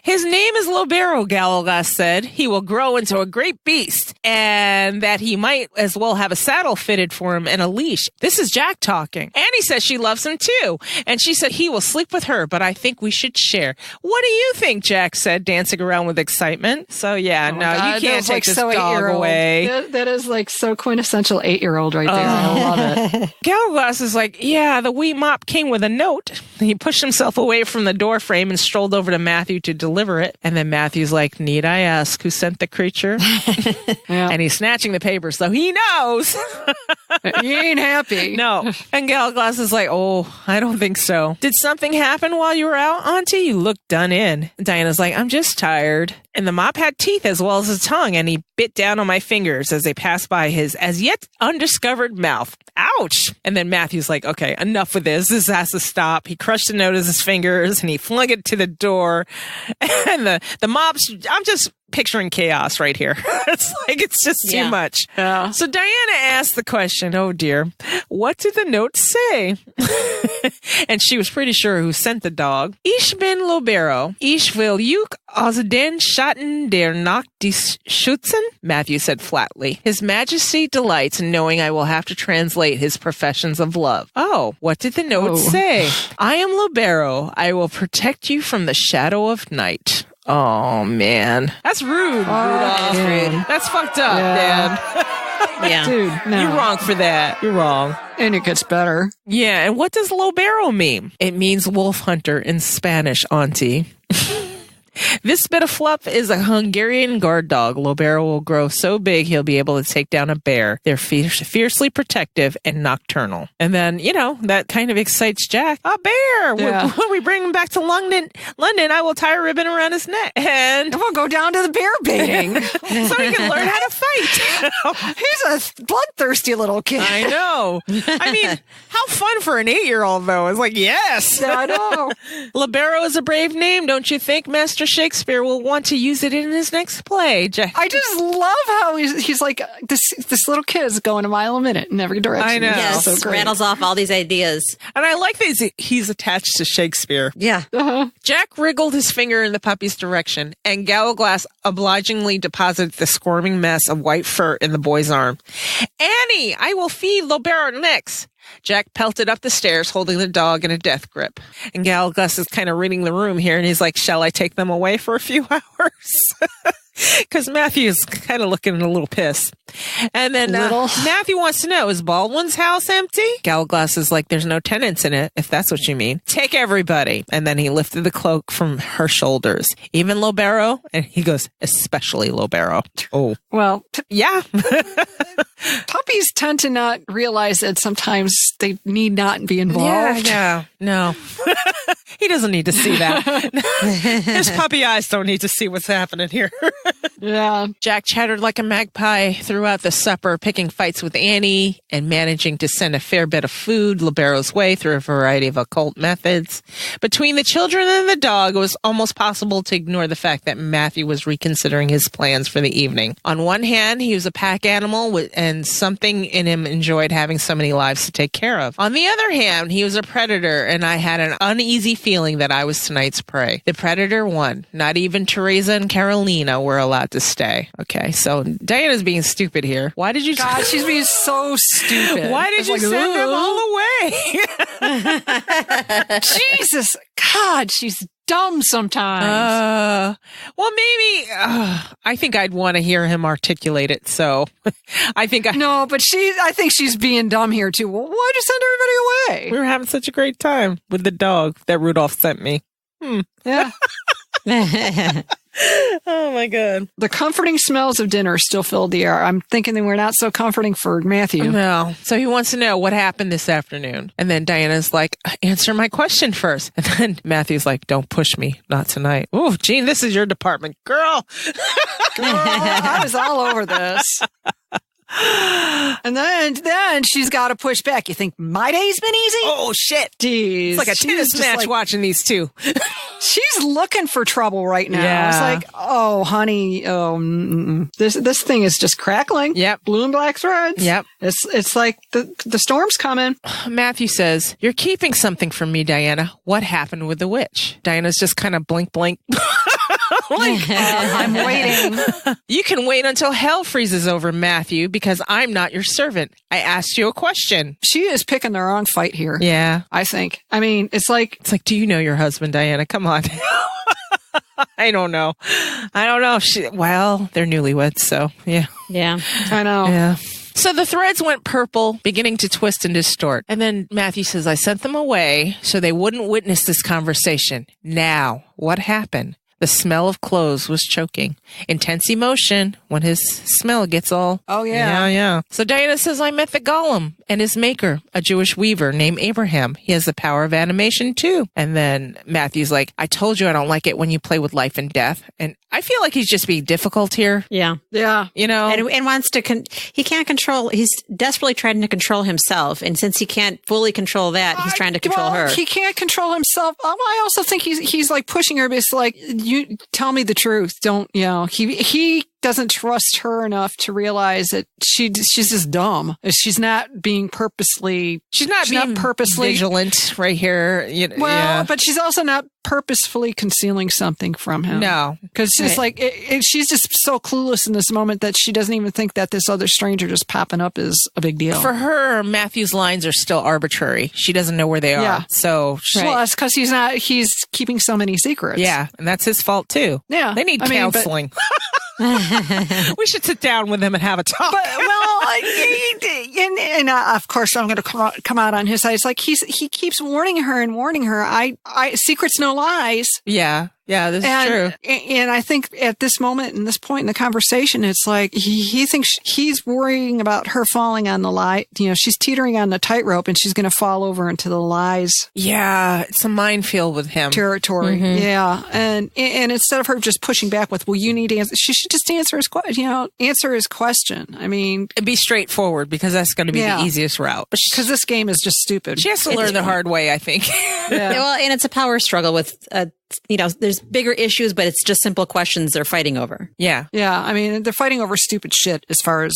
His name is Libero, Galilgas said. He will grow into a great beast, and that he might as well have a saddle fitted for him and a leash. This is Jack talking. Annie says she loves him too, and she said he will sleep with her, but I think we should share. What do you think? Jack said, dancing around with excitement. So yeah, you can't take this dog away. That is like so quintessential 8-year-old right there. I love it. Galilgas is like, yeah, the wee mop came with a note. He pushed himself away from the door frame and strolled over to Matthew to deliver it. And then Matthew's like, need I ask who sent the creature? Yeah. And he's snatching the paper, so he knows. He ain't happy. No. And Galilgas is like, oh, I don't think so. Did something happen while you were out, Auntie? You look done in. Diana's like, I'm just tired. And the mop had teeth as well as a tongue, and he bit down on my fingers as they passed by his as yet undiscovered mouth. Ouch! And then Matthew's like, okay, enough with this. This has to stop. He crushed the note with his fingers, and he flung it to the door. And the mop's, I'm just picturing chaos right here. It's just too much. Yeah. So Diana asked the question, oh dear, what did the note say? And she was pretty sure who sent the dog. Ich bin Libero. Ich will you aus den Schatten der Nacht dich schützen, Matthew said flatly. His Majesty delights in knowing I will have to translate his professions of love. Oh, what did the note say? I am Libero. I will protect you from the shadow of night. Oh, man. That's rude, Rudolph. That's rude. That's fucked up, Dad. Yeah. Dude, no. You're wrong for that. You're wrong. And it gets better. Yeah, and what does Libero mean? It means wolf hunter in Spanish, Auntie. This bit of fluff is a Hungarian guard dog. Libero will grow so big he'll be able to take down a bear. They're fiercely protective and nocturnal. And then, that kind of excites Jack. A bear! Yeah. When we bring him back to London, I will tie a ribbon around his neck. And we'll go down to the bear baiting. so he can learn how to fight. He's a bloodthirsty little kid. I know. I mean, how fun for an 8-year-old, though. It's like, yes. I know. Libero is a brave name, don't you think? Master Shakespeare will want to use it in his next play. Jack. I just love how he's like, this little kid is going a mile a minute in every direction. I know. Yes, so great. rattles off all these ideas. And I like that he's attached to Shakespeare. Yeah. Jack wriggled his finger in the puppy's direction, and Galilgas obligingly deposited the squirming mess of white fur in the boy's arm. Annie, I will feed Libero next. Jack pelted up the stairs, holding the dog in a death grip. And Galilgas is kind of reading the room here, and he's like, shall I take them away for a few hours? Because Matthew's kind of looking a little pissed. And then Matthew wants to know, is Baldwin's house empty? Galglass is like, there's no tenants in it, if that's what you mean. Take everybody. And then he lifted the cloak from her shoulders. Even Lobero? And he goes, especially Lobero. Oh. Well, yeah. Puppies tend to not realize that sometimes they need not be involved. Yeah, no. He doesn't need to see that. His puppy eyes don't need to see what's happening here. Yeah. Jack chattered like a magpie throughout the supper, picking fights with Annie and managing to send a fair bit of food Libero's way through a variety of occult methods. Between the children and the dog, it was almost possible to ignore the fact that Matthew was reconsidering his plans for the evening. On one hand, he was a pack animal and something in him enjoyed having so many lives to take care of. On the other hand, he was a predator, and I had an uneasy feeling that I was tonight's prey. The predator won. Not even Teresa and Carolina were allowed to stay. Okay, so Diana's being stupid here. Why did you... God, she's being so stupid. Why did you send them all away? Jesus, God, she's dumb sometimes. Well, maybe I think I'd want to hear him articulate it. So I think no, but I think she's being dumb here too. Well, why'd you send everybody away? We were having such a great time with the dog that Rudolph sent me. Yeah. Oh my God. The comforting smells of dinner still filled the air. I'm thinking they were not so comforting for Matthew. No. So he wants to know what happened this afternoon. And then Diana's like, answer my question first. And then Matthew's like, don't push me. Not tonight. Oh, Gene, this is your department. Girl, I was all over this. And then she's got to push back. You think my day's been easy? Oh, shit. Jeez. It's like a tennis match watching these two. She's looking for trouble right now. Yeah. It's like, oh, honey, this thing is just crackling. Yep. Blue and black threads. Yep. It's like the storm's coming. Matthew says, you're keeping something from me, Diana. What happened with the witch? Diana's just kind of blink. I'm waiting. You can wait until hell freezes over, Matthew, because I'm not your servant. I asked you a question. She is picking the wrong fight here. Yeah. I think. I mean, it's like, do you know your husband, Diana? Come on. I don't know. They're newlyweds, so yeah. Yeah. I know. Yeah. So the threads went purple, beginning to twist and distort. And then Matthew says, I sent them away so they wouldn't witness this conversation. Now, what happened? The smell of clothes was choking. Intense emotion when his smell gets all... Oh, yeah. Yeah. So Diana says, I met the Golem and his maker, a Jewish weaver named Abraham. He has the power of animation, too. And then Matthew's like, I told you I don't like it when you play with life and death. And I feel like he's just being difficult here. Yeah. Yeah. You know? And wants to... he can't control... He's desperately trying to control himself. And since he can't fully control that, he's trying to control her. He can't control himself. I also think he's like pushing her, but it's like, you tell me the truth. Don't, he doesn't trust her enough to realize that she's just dumb. She's not being purposely... She's not purposely vigilant right here. But she's also not purposefully concealing something from him. No. Because it's like, she's just so clueless in this moment that she doesn't even think that this other stranger just popping up is a big deal. For her, Matthew's lines are still arbitrary. She doesn't know where they are. Yeah. So, well, that's because he's keeping so many secrets. Yeah. And that's his fault too. Yeah. They need counseling. We should sit down with him and have a talk. And of course, I'm going to come out on his side. It's like he keeps warning her. I secrets, no lies. Yeah. Yeah, this is true. And I think at this moment, in this point in the conversation, it's like he thinks he's worrying about her falling on the lie. She's teetering on the tightrope and she's going to fall over into the lies. Yeah, it's a minefield with him. Territory. Mm-hmm. Yeah. And instead of her just pushing back with, well, you need to answer, she should just answer his question. I mean, it'd be straightforward because that's going to be the easiest route. Because this game is just stupid. She has to learn the hard way, I think. Yeah. Well, and it's a power struggle with, there's bigger issues, but it's just simple questions they're fighting over. Yeah. Yeah. I mean, they're fighting over stupid shit as far as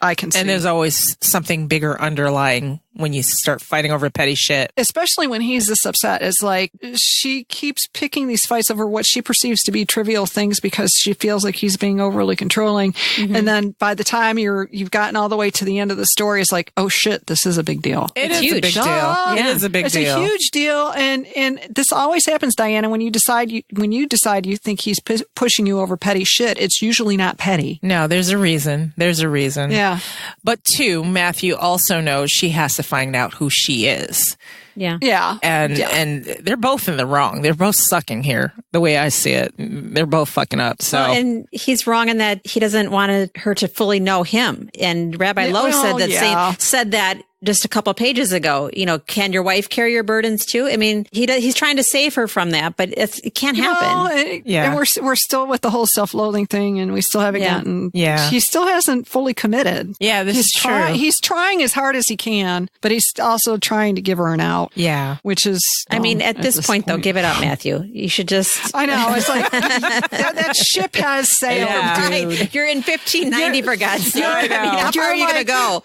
I can see. And there's always something bigger underlying when you start fighting over petty shit. Especially when he's this upset. It's like she keeps picking these fights over what she perceives to be trivial things because she feels like he's being overly controlling. Mm-hmm. And then by the time you've gotten all the way to the end of the story, it's like, oh shit, this is a big deal. It's huge. A big deal. It is a big deal. It's a huge deal. And this always happens, Diana, when you decide you think he's pushing you over petty shit, it's usually not petty. No, there's a reason. Yeah. But two, Matthew also knows she has to find out who she is. Yeah. And they're both in the wrong. They're both sucking here, the way I see it. They're both fucking up. So and he's wrong in that he doesn't want her to fully know him. And Rabbi Loew said that just a couple of pages ago. Can your wife carry your burdens too? I mean, he's trying to save her from that, but it can't happen. And we're still with the whole self-loathing thing, and we still haven't gotten. Yeah, he still hasn't fully committed. Yeah, this is true. He's trying as hard as he can, but he's also trying to give her an out. Yeah, which is. I mean, at this point, though, give it up, Matthew. You should just. I know. It's like that ship has sailed. Yeah. Dude. Right. You're in 1590 for God's sake. How far are you going to go?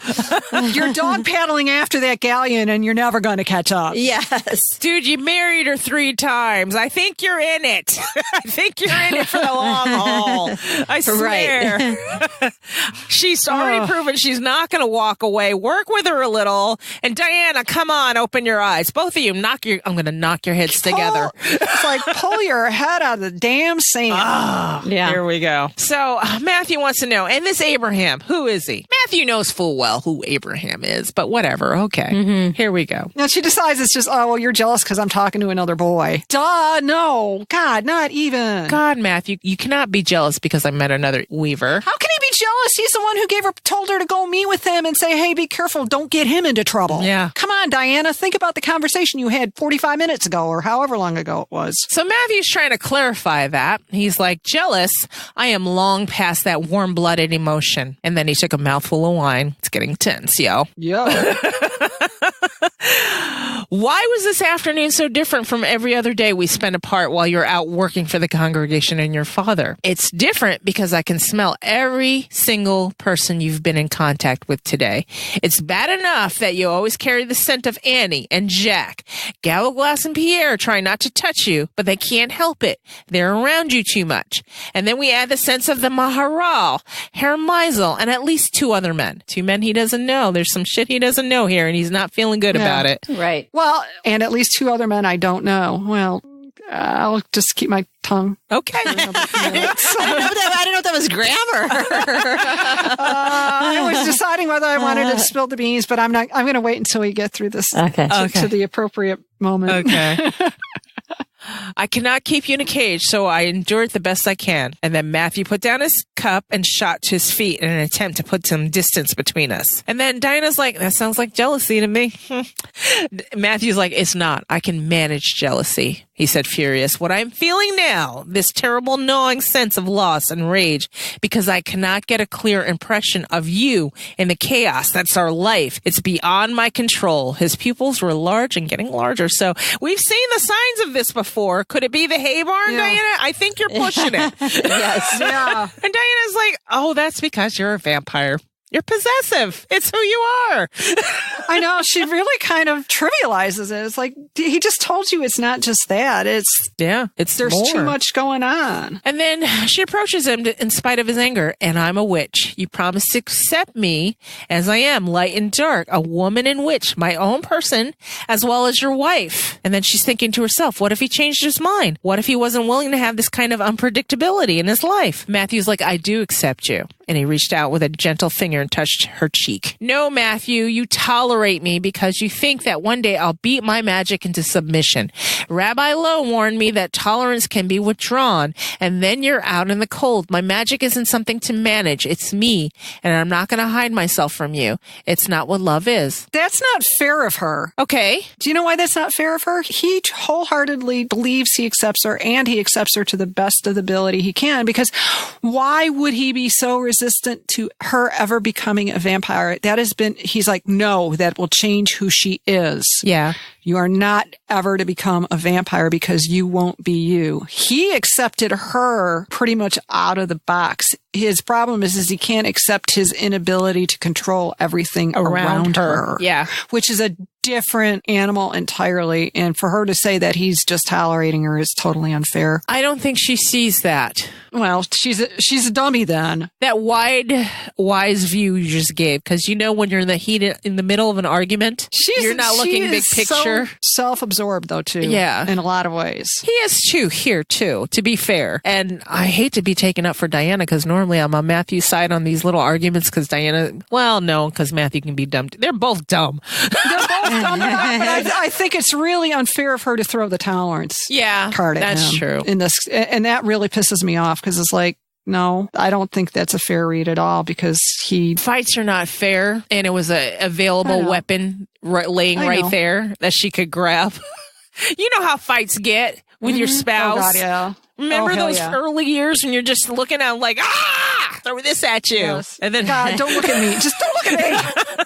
You're dog paddling after that galleon, and you're never going to catch up. Yes, dude, you married her 3 times. I think you're in it. I think you're in it for the long haul. I swear. Right. She's already proven she's not going to walk away. Work with her a little. And Diana, come on, open your eyes. Both of you, I'm going to knock your heads together. It's like pull your head out of the damn sand. Yeah. Here we go. So Matthew wants to know, and this Abraham, who is he? Matthew knows full well who Abraham is, but whatever. Okay. Mm-hmm. Here we go. Now she decides it's just, oh, well, you're jealous because I'm talking to another boy. Duh, no. God, not even. God, Matthew, you cannot be jealous because I met another weaver. How can he be jealous? He's the one who told her to go meet with him and say, hey, be careful. Don't get him into trouble. Yeah. Come on, Diana. Think about the conversation you had 45 minutes ago or however long ago it was. So Matthew's trying to clarify that. He's like, jealous? I am long past that warm-blooded emotion. And then he took a mouthful of wine. It's getting tense, yo. Yeah. Why was this afternoon so different from every other day we spent apart while you're out working for the congregation and your father? It's different because I can smell every single person you've been in contact with today. It's bad enough that you always carry the scent of Annie and Jack. Gallowglass and Pierre try not to touch you, but they can't help it. They're around you too much. And then we add the sense of the Maharal, Herr Meisel, and at least 2 other men. 2 men he doesn't know. There's some shit he doesn't know here, and he's not feeling good about it. Right. Well, and at least 2 other men I don't know. Well, I'll just keep my tongue. Okay. I didn't know that was grammar. I was deciding whether I wanted to spill the beans, but I'm not. I'm going to wait until we get through this to the appropriate moment. Okay. I cannot keep you in a cage, so I endure it the best I can. And then Matthew put down his cup and shot to his feet in an attempt to put some distance between us. And then Diana's like, that sounds like jealousy to me. Matthew's like, it's not. I can manage jealousy, he said, furious. What I'm feeling now, this terrible gnawing sense of loss and rage, because I cannot get a clear impression of you in the chaos that's our life. It's beyond my control. His pupils were large and getting larger. So we've seen the signs of this before. Could it be the hay barn, Diana? I think you're pushing it. Yes. Yeah. And Diana's like, oh, that's because you're a vampire. You're possessive. It's who you are. I know. She really kind of trivializes it. It's like, he just told you it's not just that. There's more. too much going on. And then she approaches him in spite of his anger. And I'm a witch. You promised to accept me as I am, light and dark, a woman and witch, my own person, as well as your wife. And then she's thinking to herself, what if he changed his mind? What if he wasn't willing to have this kind of unpredictability in his life? Matthew's like, I do accept you. And he reached out with a gentle finger and touched her cheek. No, Matthew, you tolerate me because you think that one day I'll beat my magic into submission. Rabbi Loew warned me that tolerance can be withdrawn, and then you're out in the cold. My magic isn't something to manage. It's me, and I'm not going to hide myself from you. It's not what love is. That's not fair of her. Okay. Do you know why that's not fair of her? He wholeheartedly believes he accepts her, and he accepts her to the best of the ability he can, because why would he be so resistant to her ever becoming a vampire? He's like, no, that will change who she is. Yeah. You are not ever to become a vampire because you won't be you. He accepted her pretty much out of the box. His problem is he can't accept his inability to control everything around her. Yeah. Which is a different animal entirely. And for her to say that he's just tolerating her is totally unfair. I don't think she sees that. Well, she's a dummy then. That wise view you just gave, because when you're in the middle of an argument, you're not looking big picture. So self-absorbed though too. Yeah, in a lot of ways. He is too here too. To be fair, and I hate to be taken up for Diana because normally I'm on Matthew's side on these little arguments because because Matthew can be dumb. They're both dumb. They're both dumb. But I think it's really unfair of her to throw the tolerance card at him. That's true. In this, and that really pisses me off because it's like, no, I don't think that's a fair read at all because fights are not fair, and it was a available weapon laying right there that she could grab. You know how fights get with your spouse. Oh God, yeah. Remember those early years when you're just looking at like, throw this at you. Yes. And then God, don't look at me. Just don't look at me.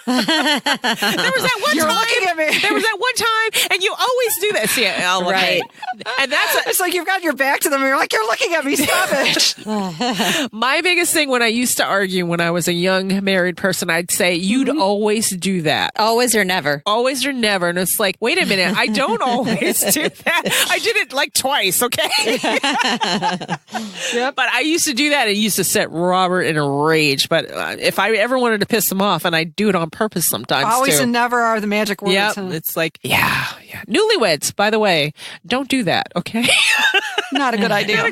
There was that one You're time. looking at me. There was that one time, and you always do that. See, right. And it's like you've got your back to them and you're like, you're looking at me. Stop it. My biggest thing when I used to argue when I was a young married person, I'd say, you'd always do that. Always or never. Always or never. And it's like, wait a minute. I don't always do that. I did it like twice. Okay. Yep. But I used to do that. It used to set Robert in a rage. But if I ever wanted to piss him off, and I do it on purpose sometimes always too. and never are the magic words. Yep. Huh? It's like, Newlyweds, by the way, don't do that. Okay. Not a good idea. Not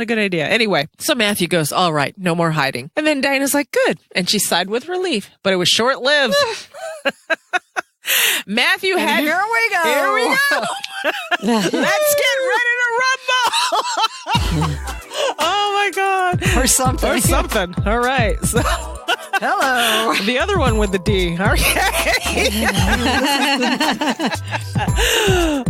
a good idea. Anyway, so Matthew goes, all right, no more hiding. And then Diana's like, good. And she sighed with relief, but it was short lived. Matthew had. Here we go. Here we go. Let's get ready to rumble. Oh my God. Or something. All right. So. Hello. The other one with the D. Okay.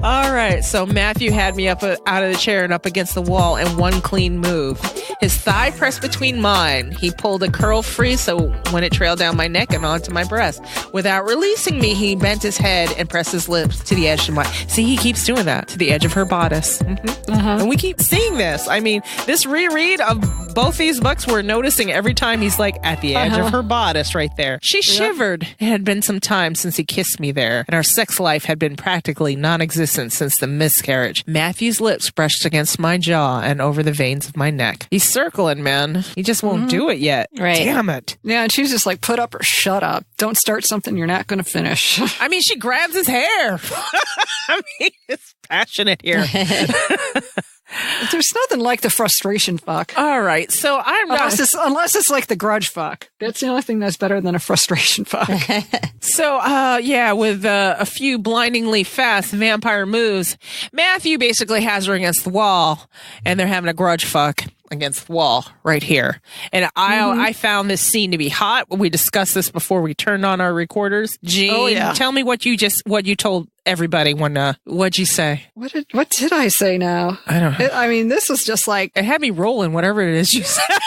All right. So Matthew had me up out of the chair and up against the wall in one clean move. His thigh pressed between mine. He pulled a curl free so when it trailed down my neck and onto my breast. Without releasing me, he bent his head and pressed his lips to the edge of my... See, he keeps doing that. To the edge of her bodice. Mm-hmm. And we keep seeing this. I mean, this reread of both these books, we're noticing every time he's like at the edge of her bodice right there. She shivered. It had been some time since he kissed me there, and our sex life had been practically non-existent since the miscarriage. Matthew's lips brushed against my jaw and over the veins of my neck. He's circling, man. He just won't do it yet. Right. Damn it. Yeah, and she's just like, put up or shut up. Don't start something you're not going to finish. I mean, she grabs his hair. I mean, it's passionate here. There's nothing like the frustration fuck. All right, so I'm not... Unless it's like the grudge fuck. That's the only thing that's better than a frustration fuck. So, with a few blindingly fast vampire moves, Matthew basically has her against the wall, and they're having a grudge fuck against the wall right here. And I found this scene to be hot. We discussed this before we turned on our recorders. Jean, tell me what you told everybody when what'd you say? What did I say now? I don't know. This was just like, it had me rolling whatever it is you said.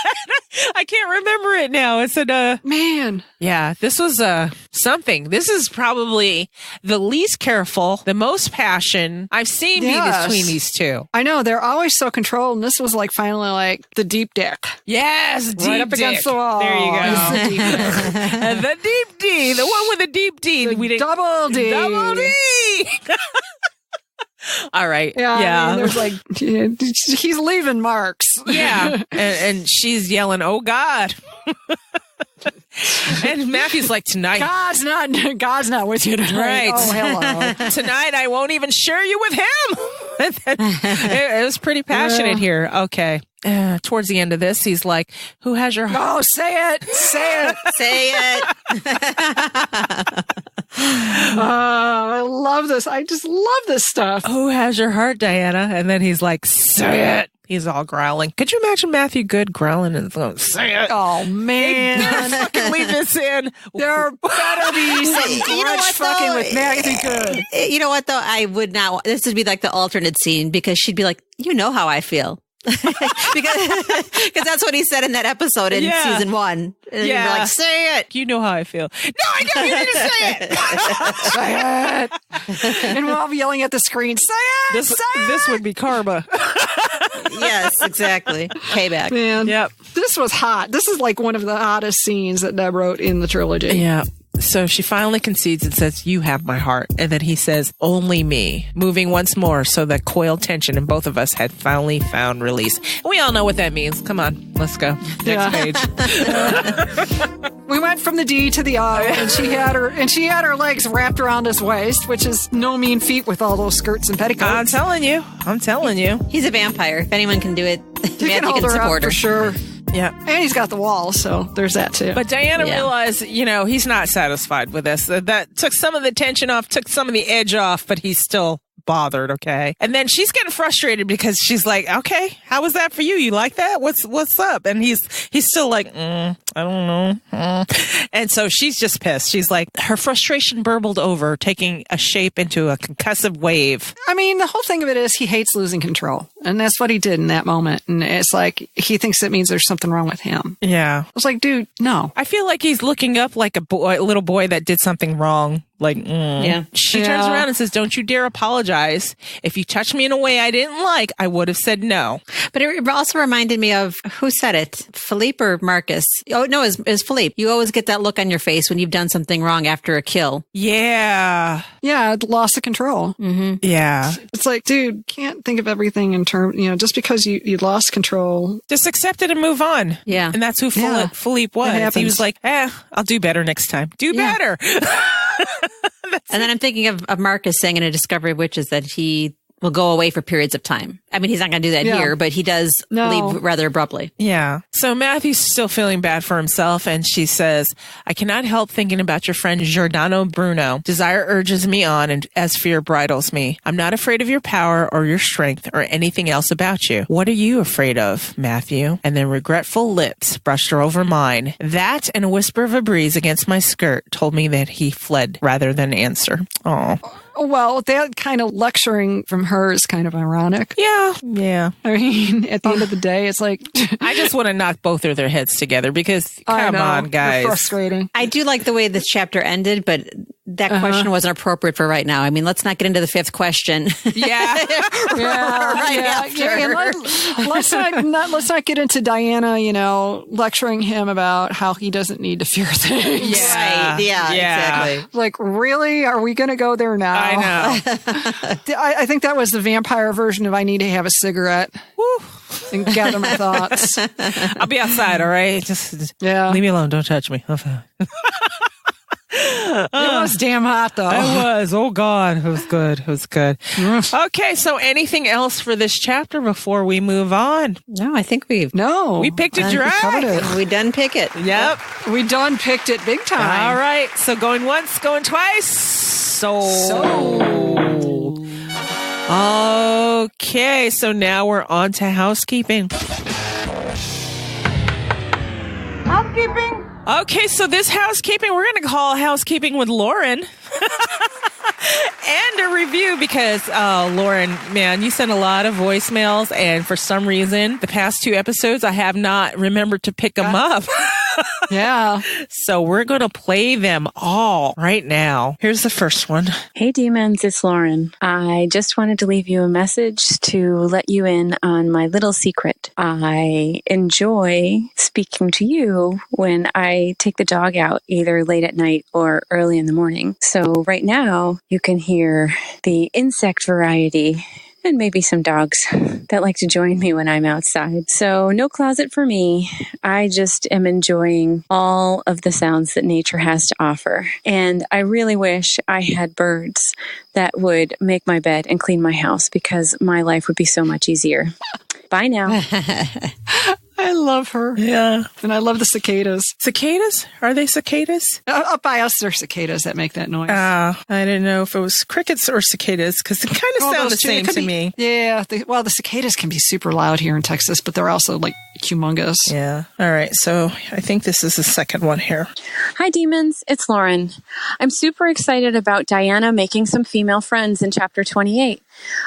I can't remember it now. It's man. Yeah, this was something. This is probably the least careful, the most passion I've seen between these two. I know, they're always so controlled, and this was like finally like the deep dick. Yes, deep right up dick. Against the wall. There you go. The deep dick. The deep D, the one with the deep D. Double D. Double D. All right. Yeah. I mean, there's like, he's leaving marks. Yeah. And she's yelling, oh God. And Matthew's like, tonight. God's not with you tonight. Right. Oh, hello. Tonight I won't even share you with him. It was pretty passionate here. Okay. Towards the end of this, he's like, who has your heart? Oh, say it. Say it. Say it. I love this. I just love this stuff. Who has your heart, Diana? And then he's like, say it. He's all growling. Could you imagine Matthew Good growling and going, say it? Oh, man. Fucking leave this in. There better be some grudge fucking with Matthew Good. You know what, though? I would not. This would be like the alternate scene because she'd be like, you know how I feel. because that's what he said in that episode in season 1. And you're like, say it. You know how I feel. No, I don't. You didn't say it. Say it. And we'll all be yelling at the screen, say it, say it. This would be karma. Yes, exactly. Payback. Man, Yep. This was hot. This is like one of the hottest scenes that Deb wrote in the trilogy. Yeah. So she finally concedes and says, you have my heart. And then he says, only me. Moving once more so that coiled tension in both of us had finally found release. We all know what that means. Come on, let's go. Next page. We went from the D to the I, and she had her legs wrapped around his waist, which is no mean feat with all those skirts and petticoats. I'm telling you. He's a vampire. If anyone can do it, He can hold her up for sure. Yeah. And he's got the wall, so there's that too. But Diana realized, he's not satisfied with this. That took some of the tension off, took some of the edge off, but he's still bothered, okay? And then she's getting frustrated because she's like, okay, how was that for you? You like that? What's up? And he's still like, I don't know. And so she's just pissed. She's like, her frustration burbled over, taking a shape into a concussive wave. I mean, the whole thing of it is he hates losing control. And that's what he did in that moment. And it's like, he thinks it means there's something wrong with him. Yeah. I was like, dude, no. I feel like he's looking up like a little boy that did something wrong. Like, She turns around and says, don't you dare apologize. If you touched me in a way I didn't like, I would have said no. But it also reminded me of, who said it? Philippe or Marcus? Oh, no, it was Philippe. You always get that look on your face when you've done something wrong after a kill. Yeah. Yeah, loss of control. Mm-hmm. Yeah. It's like, dude, can't think of everything in terms, just because you lost control. Just accept it and move on. Yeah. And that's who Philippe was. He was like, I'll do better next time. Do better. And then I'm thinking of Marcus saying in A Discovery of Witches that he will go away for periods of time. I mean, he's not going to do that here, but he does leave rather abruptly. Yeah. So Matthew's still feeling bad for himself, and she says, I cannot help thinking about your friend Giordano Bruno. Desire urges me on, and as fear bridles me. I'm not afraid of your power or your strength or anything else about you. What are you afraid of, Matthew? And then regretful lips brushed her over mine. That and a whisper of a breeze against my skirt told me that he fled rather than answer. Oh. Well, that kind of lecturing from her is kind of ironic. Yeah. I mean, at the end of the day, it's like... I just want to knock both of their heads together because, come on, guys. It's frustrating. I do like the way this chapter ended, but that question wasn't appropriate for right now. I mean, let's not get into the fifth question. Yeah. Let's not get into Diana, lecturing him about how he doesn't need to fear things. Yeah. Right. Yeah, exactly. Like, really? Are we going to go there now? I know. I think that was the vampire version of I need to have a cigarette. Woo. And gather my thoughts. I'll be outside, all right? Just leave me alone. Don't touch me. It was damn hot, though. It was. Oh, God. It was good. Okay, so anything else for this chapter before we move on? No, I think we picked it dry. We done pick it. Yep. We done picked it big time. All right. So going once, going twice. Sold. Okay, so now we're on to housekeeping. Okay, so this housekeeping, we're going to call housekeeping with Lauren. And a review because, Lauren, man, you sent a lot of voicemails, and for some reason, the past 2 episodes, I have not remembered to pick them up. Yeah. So we're going to play them all right now. Here's the first one. Hey, demons, it's Lauren. I just wanted to leave you a message to let you in on my little secret. I enjoy speaking to you when I take the dog out, either late at night or early in the morning. So right now, you can hear the insect variety and maybe some dogs that like to join me when I'm outside. So no closet for me. I just am enjoying all of the sounds that nature has to offer. And I really wish I had birds that would make my bed and clean my house because my life would be so much easier. Bye now. I love her. Yeah. And I love the cicadas. Cicadas? Are they cicadas? Up by us, they're cicadas that make that noise. I didn't know if it was crickets or cicadas because they kind of sound the same to me. Yeah. The cicadas can be super loud here in Texas, but they're also like humongous. Yeah. All right. So I think this is the second one here. Hi, demons. It's Lauren. I'm super excited about Diana making some female friends in chapter 28.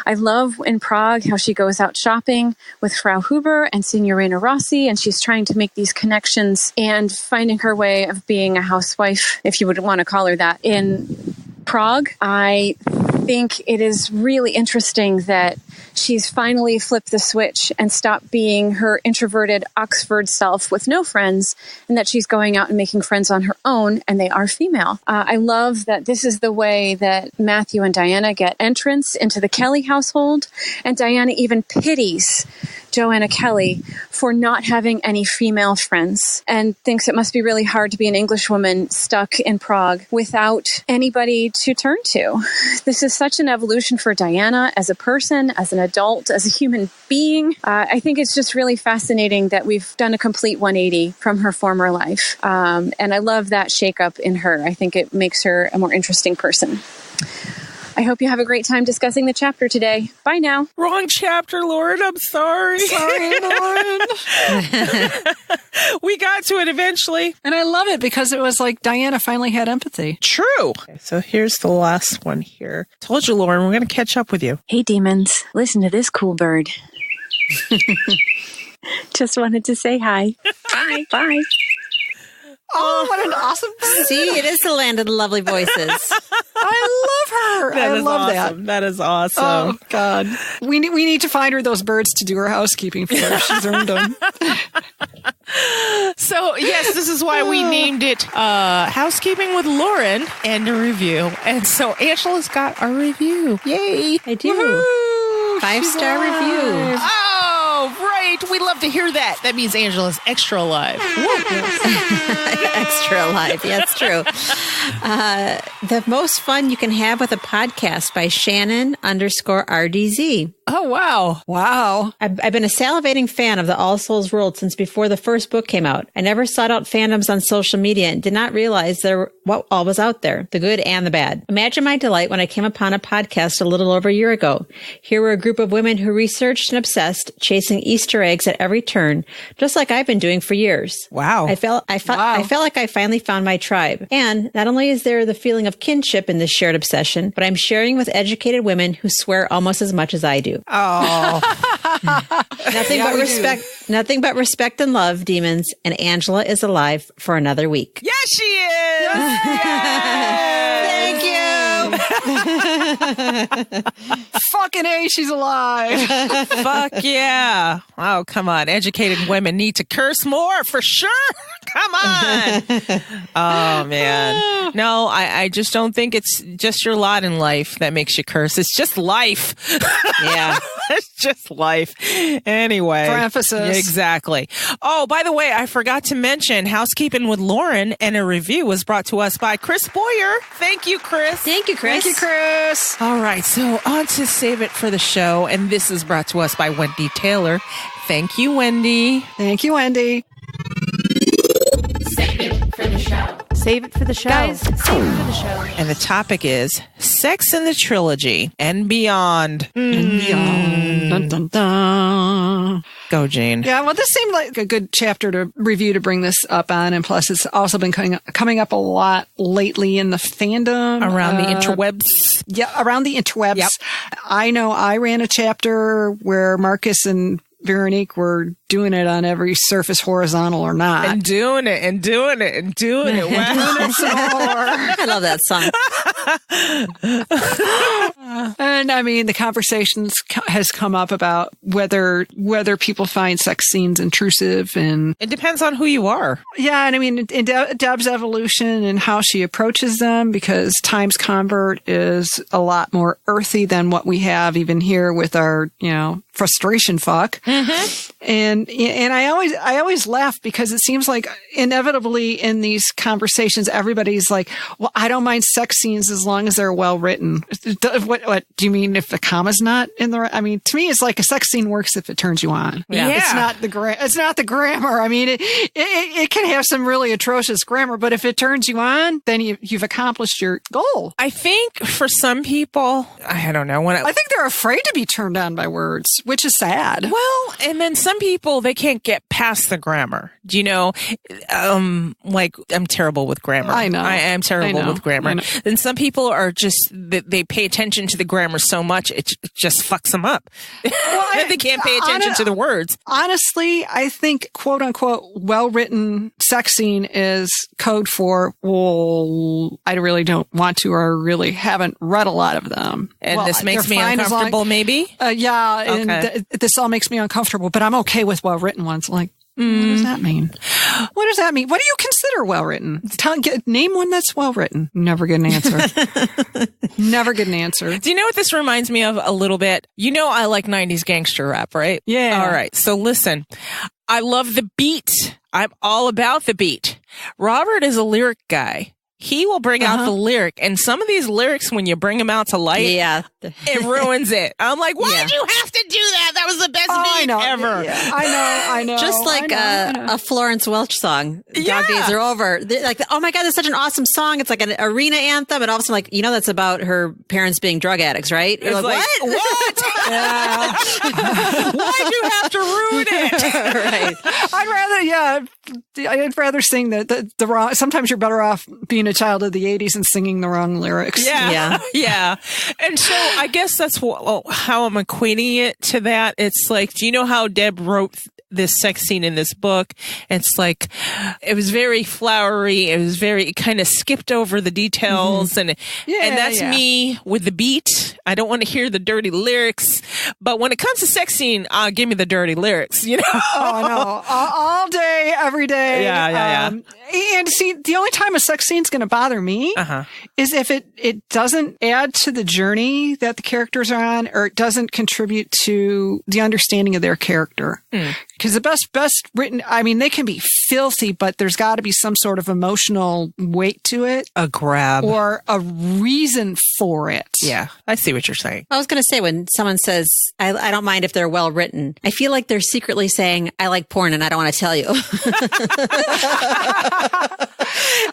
I love in Prague how she goes out shopping with Frau Huber and Signorina Rossi, and she's trying to make these connections and finding her way of being a housewife, if you would want to call her that, in Prague. I think it is really interesting that she's finally flipped the switch and stopped being her introverted Oxford self with no friends, and that she's going out and making friends on her own, and they are female. I love that this is the way that Matthew and Diana get entrance into the Kelley household, and Diana even pities Joanna Kelley for not having any female friends and thinks it must be really hard to be an English woman stuck in Prague without anybody to turn to. This is such an evolution for Diana as a person, as an adult, as a human being. I think it's just really fascinating that we've done a complete 180 from her former life. And I love that shakeup in her. I think it makes her a more interesting person. I hope you have a great time discussing the chapter today. Bye now. Wrong chapter, Lauren. I'm sorry. Sorry, Lauren. We got to it eventually. And I love it because it was like Diana finally had empathy. True. Okay, so here's the last one here. Told you, Lauren, we're going to catch up with you. Hey, demons. Listen to this cool bird. Just wanted to say hi. Bye. Bye. Oh, what an awesome... See, it is the land of the lovely voices. I love her. I love awesome. That is awesome. Oh, God. We need to find her those birds to do her housekeeping for her. She's earned them. So, yes, this is why we named it Housekeeping with Lauren and a review. And so Angela's got a review. Yay. I do. Woo-hoo! 5-star review. Oh, right. We love to hear that. That means Angela's extra alive. Extra alive. Yeah, it's true. The most fun you can have with a podcast by Shannon_RDZ. Oh, wow. Wow. I've been a salivating fan of the All Souls world since before the first book came out. I never sought out fandoms on social media and did not realize what all was out there, the good and the bad. Imagine my delight when I came upon a podcast a little over a year ago. Here were a group of women who researched and obsessed, chasing Easter eggs at every turn, just like I've been doing for years. Wow. I felt like I finally found my tribe. And not only is there the feeling of kinship in this shared obsession, but I'm sharing with educated women who swear almost as much as I do. Oh. Nothing but respect and love, demons. And Angela is alive for another week. Yes, she is. Thank you. Fucking A, she's alive. Fuck yeah. Oh, come on. Educated women need to curse more for sure. Come on. Oh, man. No, I just don't think it's just your lot in life that makes you curse. It's just life. Yeah. It's just life. Anyway. For emphasis. Exactly. Oh, by the way, I forgot to mention Housekeeping with Lauren and a review was brought to us by Chris Boyer. Thank you, Chris. Thank you, Chris. Thank you, Chris. All right, so on to Save It for the Show, and this is brought to us by Wendy Taylor. Thank you, Wendy. Thank you, Wendy. Save it for the show. Save it for the show. Guys, save it for the show. And the topic is Sex in the Trilogy and Beyond. Dun, dun, dun. Go, Jane. Yeah, well, this seemed like a good chapter to review to bring this up on, and plus it's also been coming up a lot lately in the fandom. Around the interwebs. Yeah, around the interwebs. Yep. I know I ran a chapter where Marcus and Veronique were doing it on every surface, horizontal or not. And doing it. Wow. I love that song. And I mean, the conversations has come up about whether people find sex scenes intrusive, and It depends on who you are. yeah, and I mean, in Deb's evolution and how she approaches them, because Times Convert is a lot more earthy than what we have even here with our, frustration fuck. And I always laugh because it seems like inevitably in these conversations, everybody's like, well, I don't mind sex scenes as long as they're well written. What do you mean if the comma's not in the right? I mean, to me, it's like a sex scene works if it turns you on. Yeah. It's not the grammar. I mean, it can have some really atrocious grammar, but if it turns you on, then you've accomplished your goal. I think for some people, I don't know. I think they're afraid to be turned on by words, which is sad. Well, and then some people, they can't get past the grammar. Do you know? Like, I'm terrible with grammar. I know. I am terrible with grammar. I know. And some people are just, they pay attention to the grammar so much, it just fucks them up. Well, they can't pay attention to the words. Honestly, I think, quote unquote, well-written sex scene is code for, well, I really don't want to or really haven't read a lot of them. And this makes me uncomfortable, maybe? Yeah, Okay. and this all makes me uncomfortable, but I'm okay with well-written ones. Like, what does that mean? What does that mean? What do you consider well-written? Name one that's well-written. Never get an answer. Never get an answer. Do you know what this reminds me of a little bit? You know I like 90s gangster rap, right? Yeah. All right. So listen, I love the beat. I'm all about the beat. Robert is a lyric guy. He will bring out the lyric, and some of these lyrics, when you bring them out to light, it ruins it. I'm like, why'd you have to do that? That was the best beat ever. Yeah. I know. Just like a Florence Welch song, Dog Days Are Over. Like, oh my God, that's such an awesome song. It's like an arena anthem, and all of a sudden, like, that's about her parents being drug addicts, right? You're It's like, what? what? Why'd you have to ruin it? Right. I'd rather sing the wrong. Sometimes you're better off being a child of the 80s and singing the wrong lyrics. Yeah. And so I guess that's how I'm equating it to that. It's like, do you know how Deb wrote this sex scene in this book? It's like, it was very flowery. It kind of skipped over the details. And that's me with the beat. I don't want to hear the dirty lyrics, but when it comes to sex scene, give me the dirty lyrics, Oh, no. All day, every day. Yeah. And see, the only time a sex scene's going to bother me is if it doesn't add to the journey that the characters are on, or it doesn't contribute to the understanding of their character. Because the best written, I mean, they can be filthy, but there's got to be some sort of emotional weight to it. A grab. Or a reason for it. Yeah, I see what you're saying. I was going to say, when someone says, I don't mind if they're well written, I feel like they're secretly saying, I like porn and I don't want to tell you.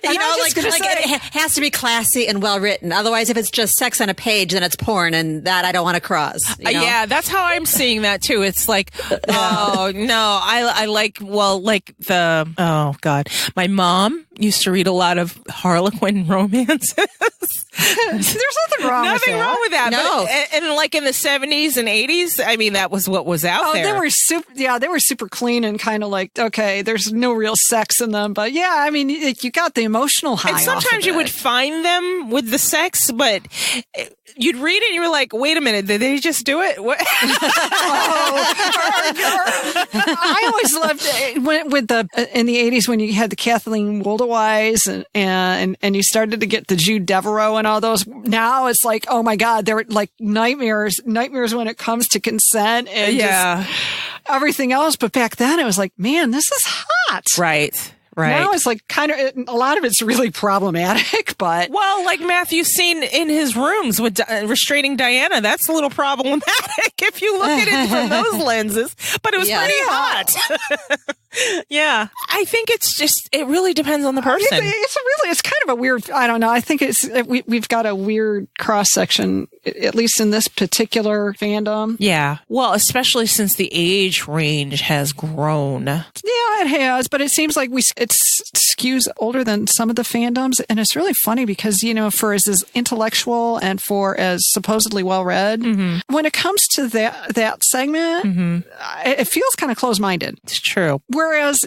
It has to be classy and well written. Otherwise, if it's just sex on a page, then it's porn, and that I don't want to cross. Yeah, that's how I'm seeing that too. It's like, oh no, I like oh God, my mom used to read a lot of Harlequin romances. There's nothing wrong with that. No, and like in the 70s and 80s, I mean, that was what was out there. They were super clean and kind of like, okay, there's no real sex in them, but yeah, I mean, you got the emotional high. And sometimes you would find them with the sex, but you'd read it and you were like, wait a minute, did they just do it? What? I always loved it in the 80s when you had the Kathleen Woldewise and you started to get the Jude Devereaux and all those. Now it's like, oh my God, they're like nightmares when it comes to consent and just everything else. But back then it was like, man, this is hot. Right. Now it's like a lot of it's really problematic, but. Well, like Matthew's scene in his rooms with restraining Diana, that's a little problematic if you look at it from those lenses, but it was pretty hot. Yeah. I think it really depends on the person. It's kind of a weird, I don't know. I think we've got a weird cross section, at least in this particular fandom. Yeah. Well, especially since the age range has grown. Yeah, it has, but it seems like it skews older than some of the fandoms. And it's really funny because, for as intellectual and for as supposedly well read, when it comes to that segment, it feels kind of closed-minded. It's true. Whereas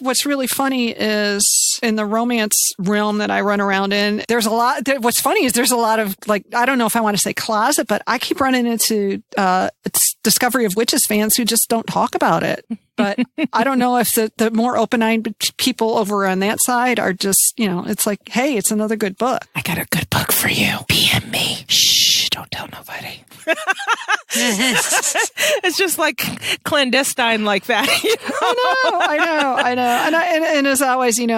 what's really funny is in the romance realm that I run around in, there's a lot. What's funny is there's a lot of, like, I don't know if I want to say closet, but I keep running into Discovery of Witches fans who just don't talk about it. But I don't know if the more open-eyed people over on that side are just, it's like, hey, it's another good book. I got a good book for you. PM me. Shh, don't tell nobody. It's just like clandestine like that. You know? I know. And as always, you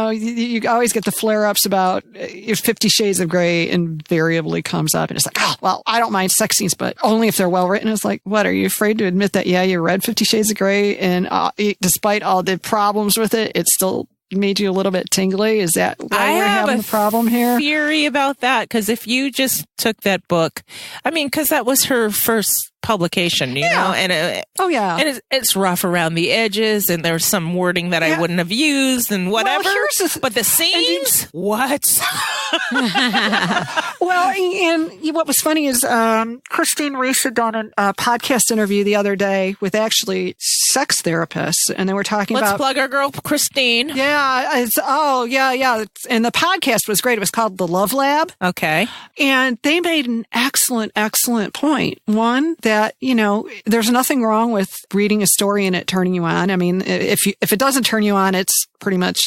always get the flare-ups about if 50 Shades of Grey invariably comes up, and it's like, oh, well, I don't mind sex scenes, but only if they're well written. It's like, what, are you afraid to admit that, yeah, you read 50 Shades of Grey, and despite all the problems with it, it still made you a little bit tingly? Is that why we're having the problem here? Theory about that, because if you just took that book, I mean, because that was her first publication, you know, and and it's rough around the edges, and there's some wording that I wouldn't have used, and whatever. Well, but the scenes, what? Well, and what was funny is Christine Reese had done a podcast interview the other day with actually sex therapists, and they were talking about. Let's plug our girl Christine. Yeah, and the podcast was great. It was called The Love Lab. Okay, and they made an excellent point. One, that, there's nothing wrong with reading a story and it turning you on. I mean, if it doesn't turn you on, it's pretty much,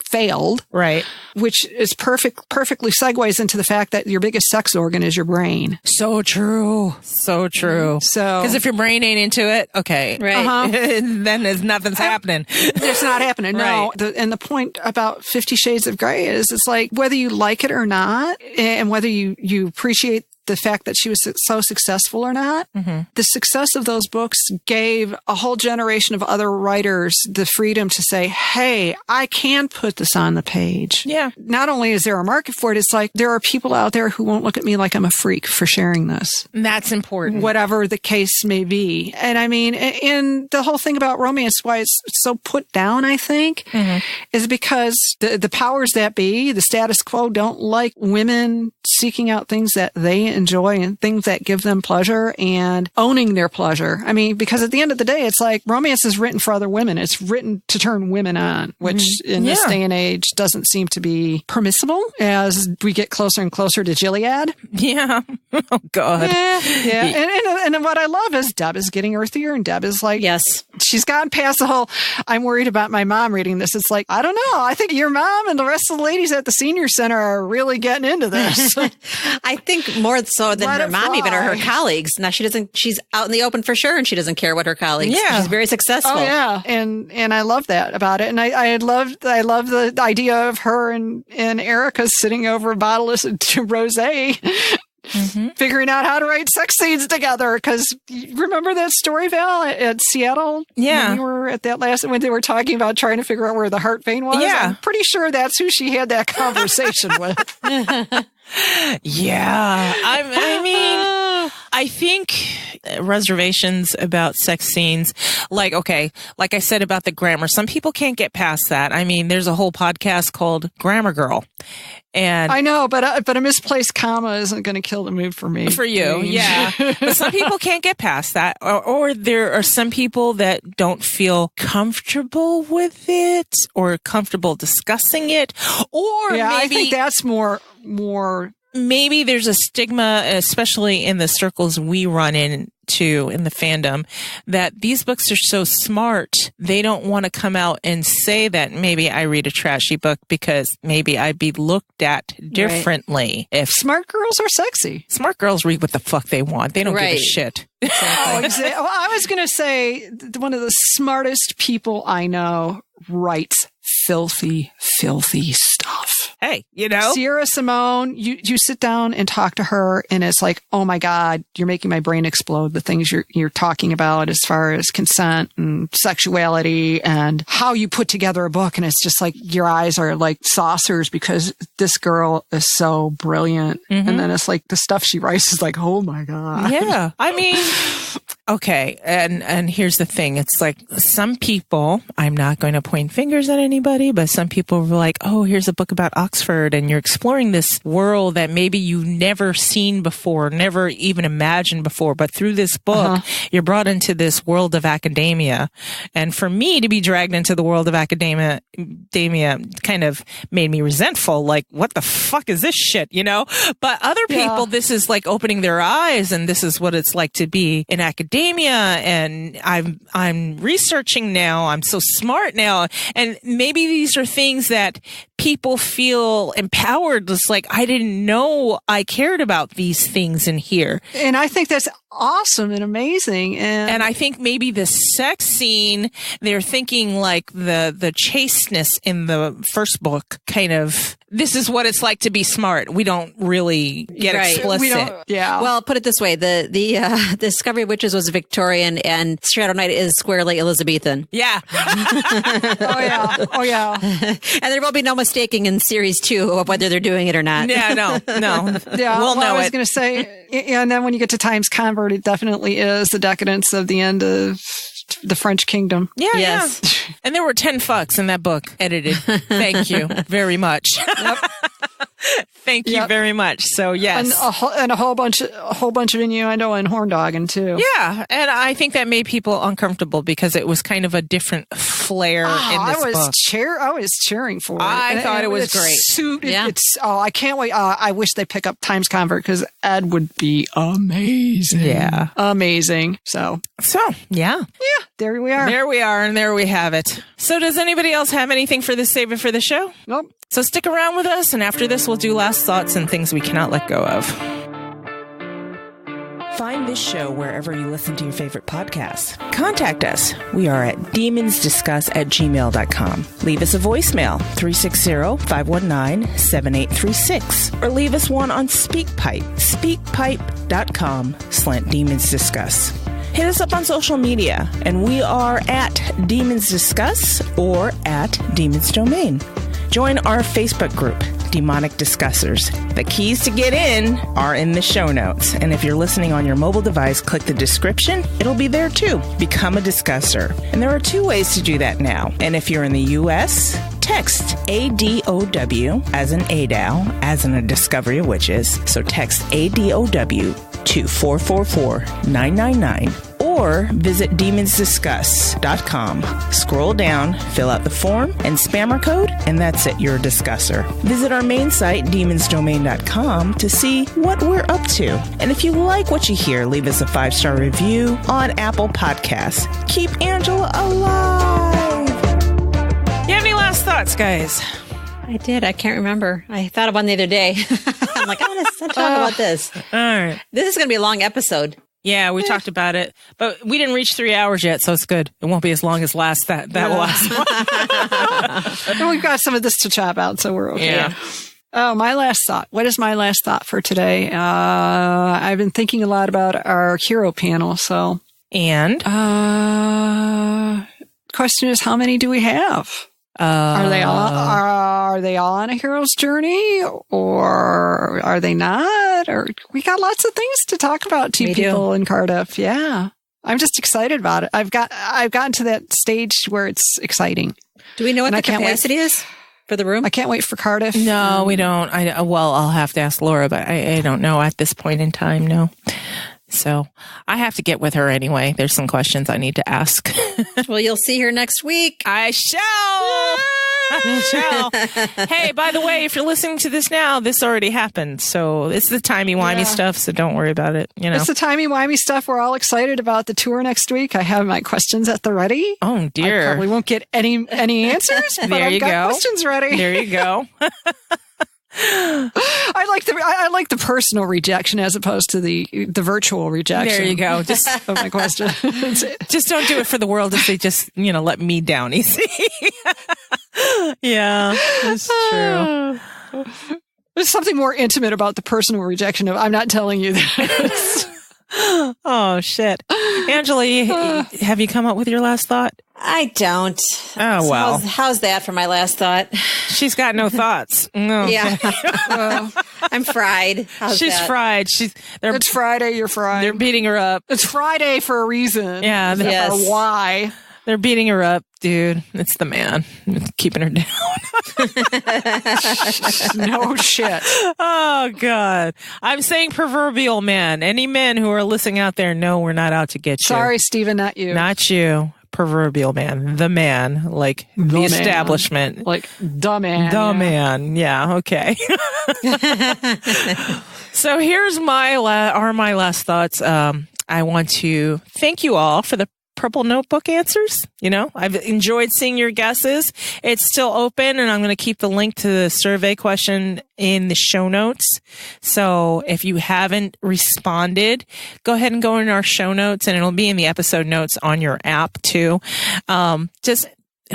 failed. Right. Which is perfectly segues into the fact that your biggest sex organ is your brain. So true. So true. So, because if your brain ain't into it, okay. Right. Then nothing's happening. It's not happening. No. Right. And the point about 50 Shades of Grey is it's like whether you like it or not, and whether you appreciate the fact that she was so successful or not, the success of those books gave a whole generation of other writers the freedom to say, hey, I can put this on the page. Yeah. Not only is there a market for it, it's like there are people out there who won't look at me like I'm a freak for sharing this. That's important. Whatever the case may be. And I mean, and the whole thing about romance, why it's so put down, I think, is because the powers that be, the status quo, don't like women seeking out things that they enjoy and things that give them pleasure and owning their pleasure. I mean, because at the end of the day, it's like romance is written for other women. It's written to turn women on, which in this day and age doesn't seem to be permissible as we get closer and closer to Gilead. Yeah. Oh, God. Yeah. And what I love is Deb is getting earthier, and Deb is like, yes, she's gotten past the whole, I'm worried about my mom reading this. It's like, I don't know. I think your mom and the rest of the ladies at the senior center are really getting into this. I think more so than her mom, even, or her colleagues. Now she's out in the open for sure, and she doesn't care what her colleagues. Yeah. She's very successful. Oh yeah. And I love that about it. And I love the idea of her and Erica sitting over a bottle of rosé. Figuring out how to write sex scenes together. Because remember that story, Val, at Seattle? Yeah. When you were at that when they were talking about trying to figure out where the heart vein was? Yeah. I'm pretty sure that's who she had that conversation with. Yeah. I mean, I think reservations about sex scenes, like I said about the grammar, some people can't get past that. I mean, there's a whole podcast called Grammar Girl. And I know, but a misplaced comma isn't going to kill the mood for me. For you, yeah. But some people can't get past that. Or there are some people that don't feel comfortable with it or comfortable discussing it. Or maybe I think that's more. Maybe there's a stigma, especially in the circles we run into in the fandom, that these books are so smart, they don't want to come out and say that maybe I read a trashy book because maybe I'd be looked at differently. If smart girls are sexy. Smart girls read what the fuck they want. They don't give a shit. Exactly. Well, I was going to say one of the smartest people I know writes filthy stuff. Hey, Sierra Simone, you sit down and talk to her, and it's like, oh my God, you're making my brain explode. The things you're talking about as far as consent and sexuality and how you put together a book. And it's just like your eyes are like saucers because this girl is so brilliant. And then it's like the stuff she writes is like, oh my God. Yeah. I mean, okay. And here's the thing. It's like some people, I'm not going to point fingers at anybody, but some people were like, oh, here's a book about Oxford, and you're exploring this world that maybe you've never seen before, never even imagined before. But through this book, you're brought into this world of academia. And for me to be dragged into the world of academia kind of made me resentful. Like, what the fuck is this shit, But other people, this is like opening their eyes, and this is what it's like to be in academia. And I'm researching now. I'm so smart now. And maybe these are things that people feel empowered. It's like, I didn't know I cared about these things in here. And I think that's awesome and amazing. And I think maybe the sex scene, they're thinking like the chasteness in the first book kind of, this is what it's like to be smart. We don't really get explicit. Well, put it this way. The Discovery of Witches was Victorian and Shadow Knight is squarely Elizabethan. Yeah. Oh, yeah. And there will be no mistaking in series 2 of whether they're doing it or not. Yeah, no. Yeah, we'll know I was it. going to say, and then when you get to Times Convert, it definitely is the decadence of the end of the French kingdom. Yeah, Yes. yeah. And there were 10 fucks in that book edited. Thank you very much. Yep. Thank you very much. So yes. And a whole bunch of innuendo and horn dogging too. Yeah. And I think that made people uncomfortable because it was kind of a different flair in this book. I was cheering for it. I thought it was great. I can't wait. I wish they pick up Times Convert because Ed would be amazing. Yeah. Amazing. So yeah. Yeah, there we are. There we are, and there we have it. So does anybody else have anything for this Save It for the show? Nope. So stick around with us, and after this, we'll do last thoughts and things we cannot let go of. Find this show wherever you listen to your favorite podcasts. Contact us. We are at demonsdiscuss@gmail.com. Leave us a voicemail, 360-519-7836. Or leave us one on SpeakPipe, speakpipe.com/demonsdiscuss. Hit us up on social media, and we are at Demons Discuss or at Demons Domain. Join our Facebook group, Demonic Discussers. The keys to get in are in the show notes. And if you're listening on your mobile device, click the description. It'll be there too. Become a discusser. And there are 2 ways to do that now. And if you're in the U.S., text ADOW as in ADOW, as in a Discovery of Witches. So text ADOW to 444-999. Or visit demonsdiscuss.com. Scroll down, fill out the form, and spam our code, and that's it, you're a discusser. Visit our main site, demonsdomain.com, to see what we're up to. And if you like what you hear, leave us a 5-star review on Apple Podcasts. Keep Angela alive! You have any last thoughts, guys? I did. I can't remember. I thought of one the other day. I'm like, I want to talk about this. All right. This is going to be a long episode. Yeah, we talked about it, but we didn't reach 3 hours yet, so it's good. It won't be as long as that last one. We've got some of this to chop out, so we're okay. Yeah. Oh, my last thought. What is my last thought for today? I've been thinking a lot about our hero panel, so. And? Question is, how many do we have? Are they all on a hero's journey, or are they not? Or we got lots of things to talk about. People in Cardiff, yeah. I'm just excited about it. I've gotten to that stage where it's exciting. Do we know what the capacity is for the room? I can't wait for Cardiff. No, we don't. I'll have to ask Laura, but I don't know at this point in time. No. So I have to get with her anyway. There's some questions I need to ask. Well, you'll see her next week. I shall. I shall. Hey, by the way, if you're listening to this now, this already happened. So it's the timey-wimey stuff, so don't worry about it. You know, it's the timey-wimey stuff. We're all excited about the tour next week. I have my questions at the ready. Oh, dear. I probably won't get any answers, but I've got questions ready. There you go. I like the personal rejection as opposed to the virtual rejection. There you go. Just of my question. Just don't do it for the world if they just, let me down easy. Yeah, that's true. There's something more intimate about the personal rejection of I'm not telling you this. Oh, shit. Angela, have you come up with your last thought? I don't. Oh, well. How's that for my last thought? She's got no thoughts. No. Yeah. I'm fried. She's fried. It's Friday. You're fried. They're beating her up. It's Friday for a reason. Yeah. Or why. They're beating her up, dude. It's the man. It's keeping her down. No shit. Oh, God. I'm saying proverbial man. Any men who are listening out there know we're not out to get you. Sorry, Stephen, not you. Not you. Proverbial man. The man. Like the establishment. Like the man. The man. Yeah. Okay. So here's my last thoughts. I want to thank you all for the Purple Notebook answers. You know, I've enjoyed seeing your guesses. It's still open, and I'm going to keep the link to the survey question in the show notes. So if you haven't responded, go ahead and go in our show notes, and it'll be in the episode notes on your app too. Just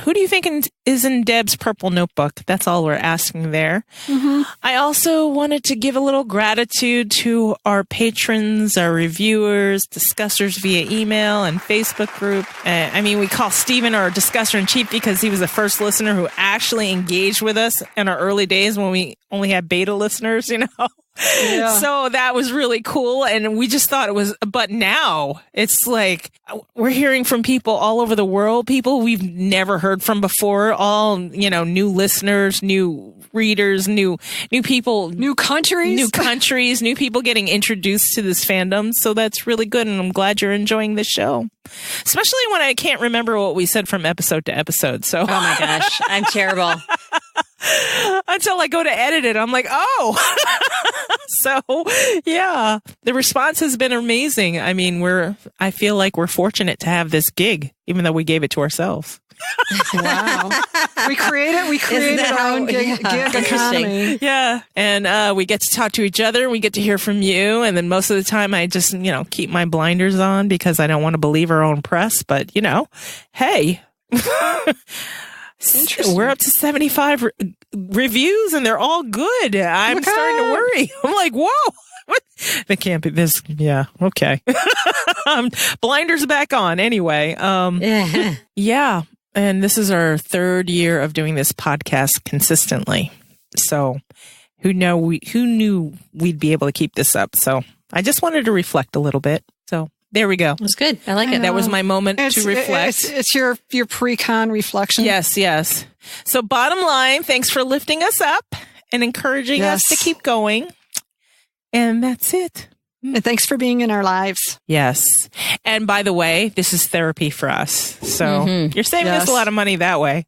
who do you think is in Deb's Purple Notebook? That's all we're asking there. Mm-hmm. I also wanted to give a little gratitude to our patrons, our reviewers, discussers via email and Facebook group. We call Steven our discusser in chief because he was the first listener who actually engaged with us in our early days when we only had beta listeners, you know. Yeah. So that was really cool. And we just thought it was, but now it's like we're hearing from people all over the world, people we've never heard from before, all, you know, new listeners, new readers, new people, new countries, new people getting introduced to this fandom. So that's really good. And I'm glad you're enjoying the show, especially when I can't remember what we said from episode to episode. So, oh my gosh, I'm terrible. Until I go to edit it, I'm like, oh. So, yeah, the response has been amazing. I mean, I feel like we're fortunate to have this gig, even though we gave it to ourselves. Wow. We created our own gig economy. Yeah. And we get to talk to each other. We get to hear from you. And then most of the time I just, you know, keep my blinders on because I don't want to believe our own press. But, you know, hey. We're up to 75 reviews and they're all good. I'm starting to worry. I'm like, whoa, what? They can't be this. Yeah. Okay. Blinders back on anyway. Yeah. And this is our third year of doing this podcast consistently. So who knew we'd be able to keep this up? So I just wanted to reflect a little bit. So there we go. It was good. I like it. That was my moment to reflect. It's your pre-con reflection. Yes. So bottom line, thanks for lifting us up and encouraging us to keep going. And that's it. And thanks for being in our lives. Yes. And by the way, this is therapy for us. So you're saving us a lot of money that way.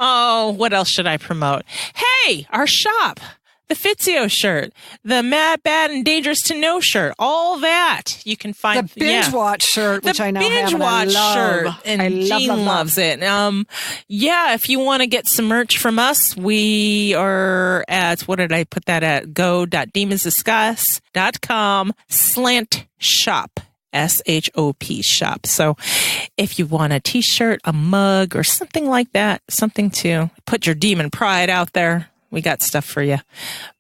Oh, what else should I promote? Hey, our shop. The Fitzio shirt, the Mad, Bad, and Dangerous to Know shirt, all that you can find. The Binge Watch shirt, which I now have. The Binge Watch shirt, and Jean loves it. Yeah, if you want to get some merch from us, we are at, what did I put that at? go.demonsdiscuss.com/shop. SHOP shop. So if you want a t-shirt, a mug, or something like that, something to put your demon pride out there, we got stuff for you.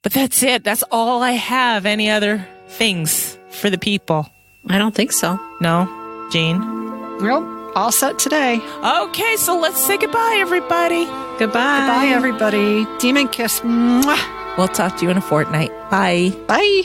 But that's it. That's all I have. Any other things for the people? I don't think so. No? Jean? Nope. All set today. Okay, so let's say goodbye, everybody. Goodbye, everybody. Demon kiss. Mwah. We'll talk to you in a fortnight. Bye. Bye.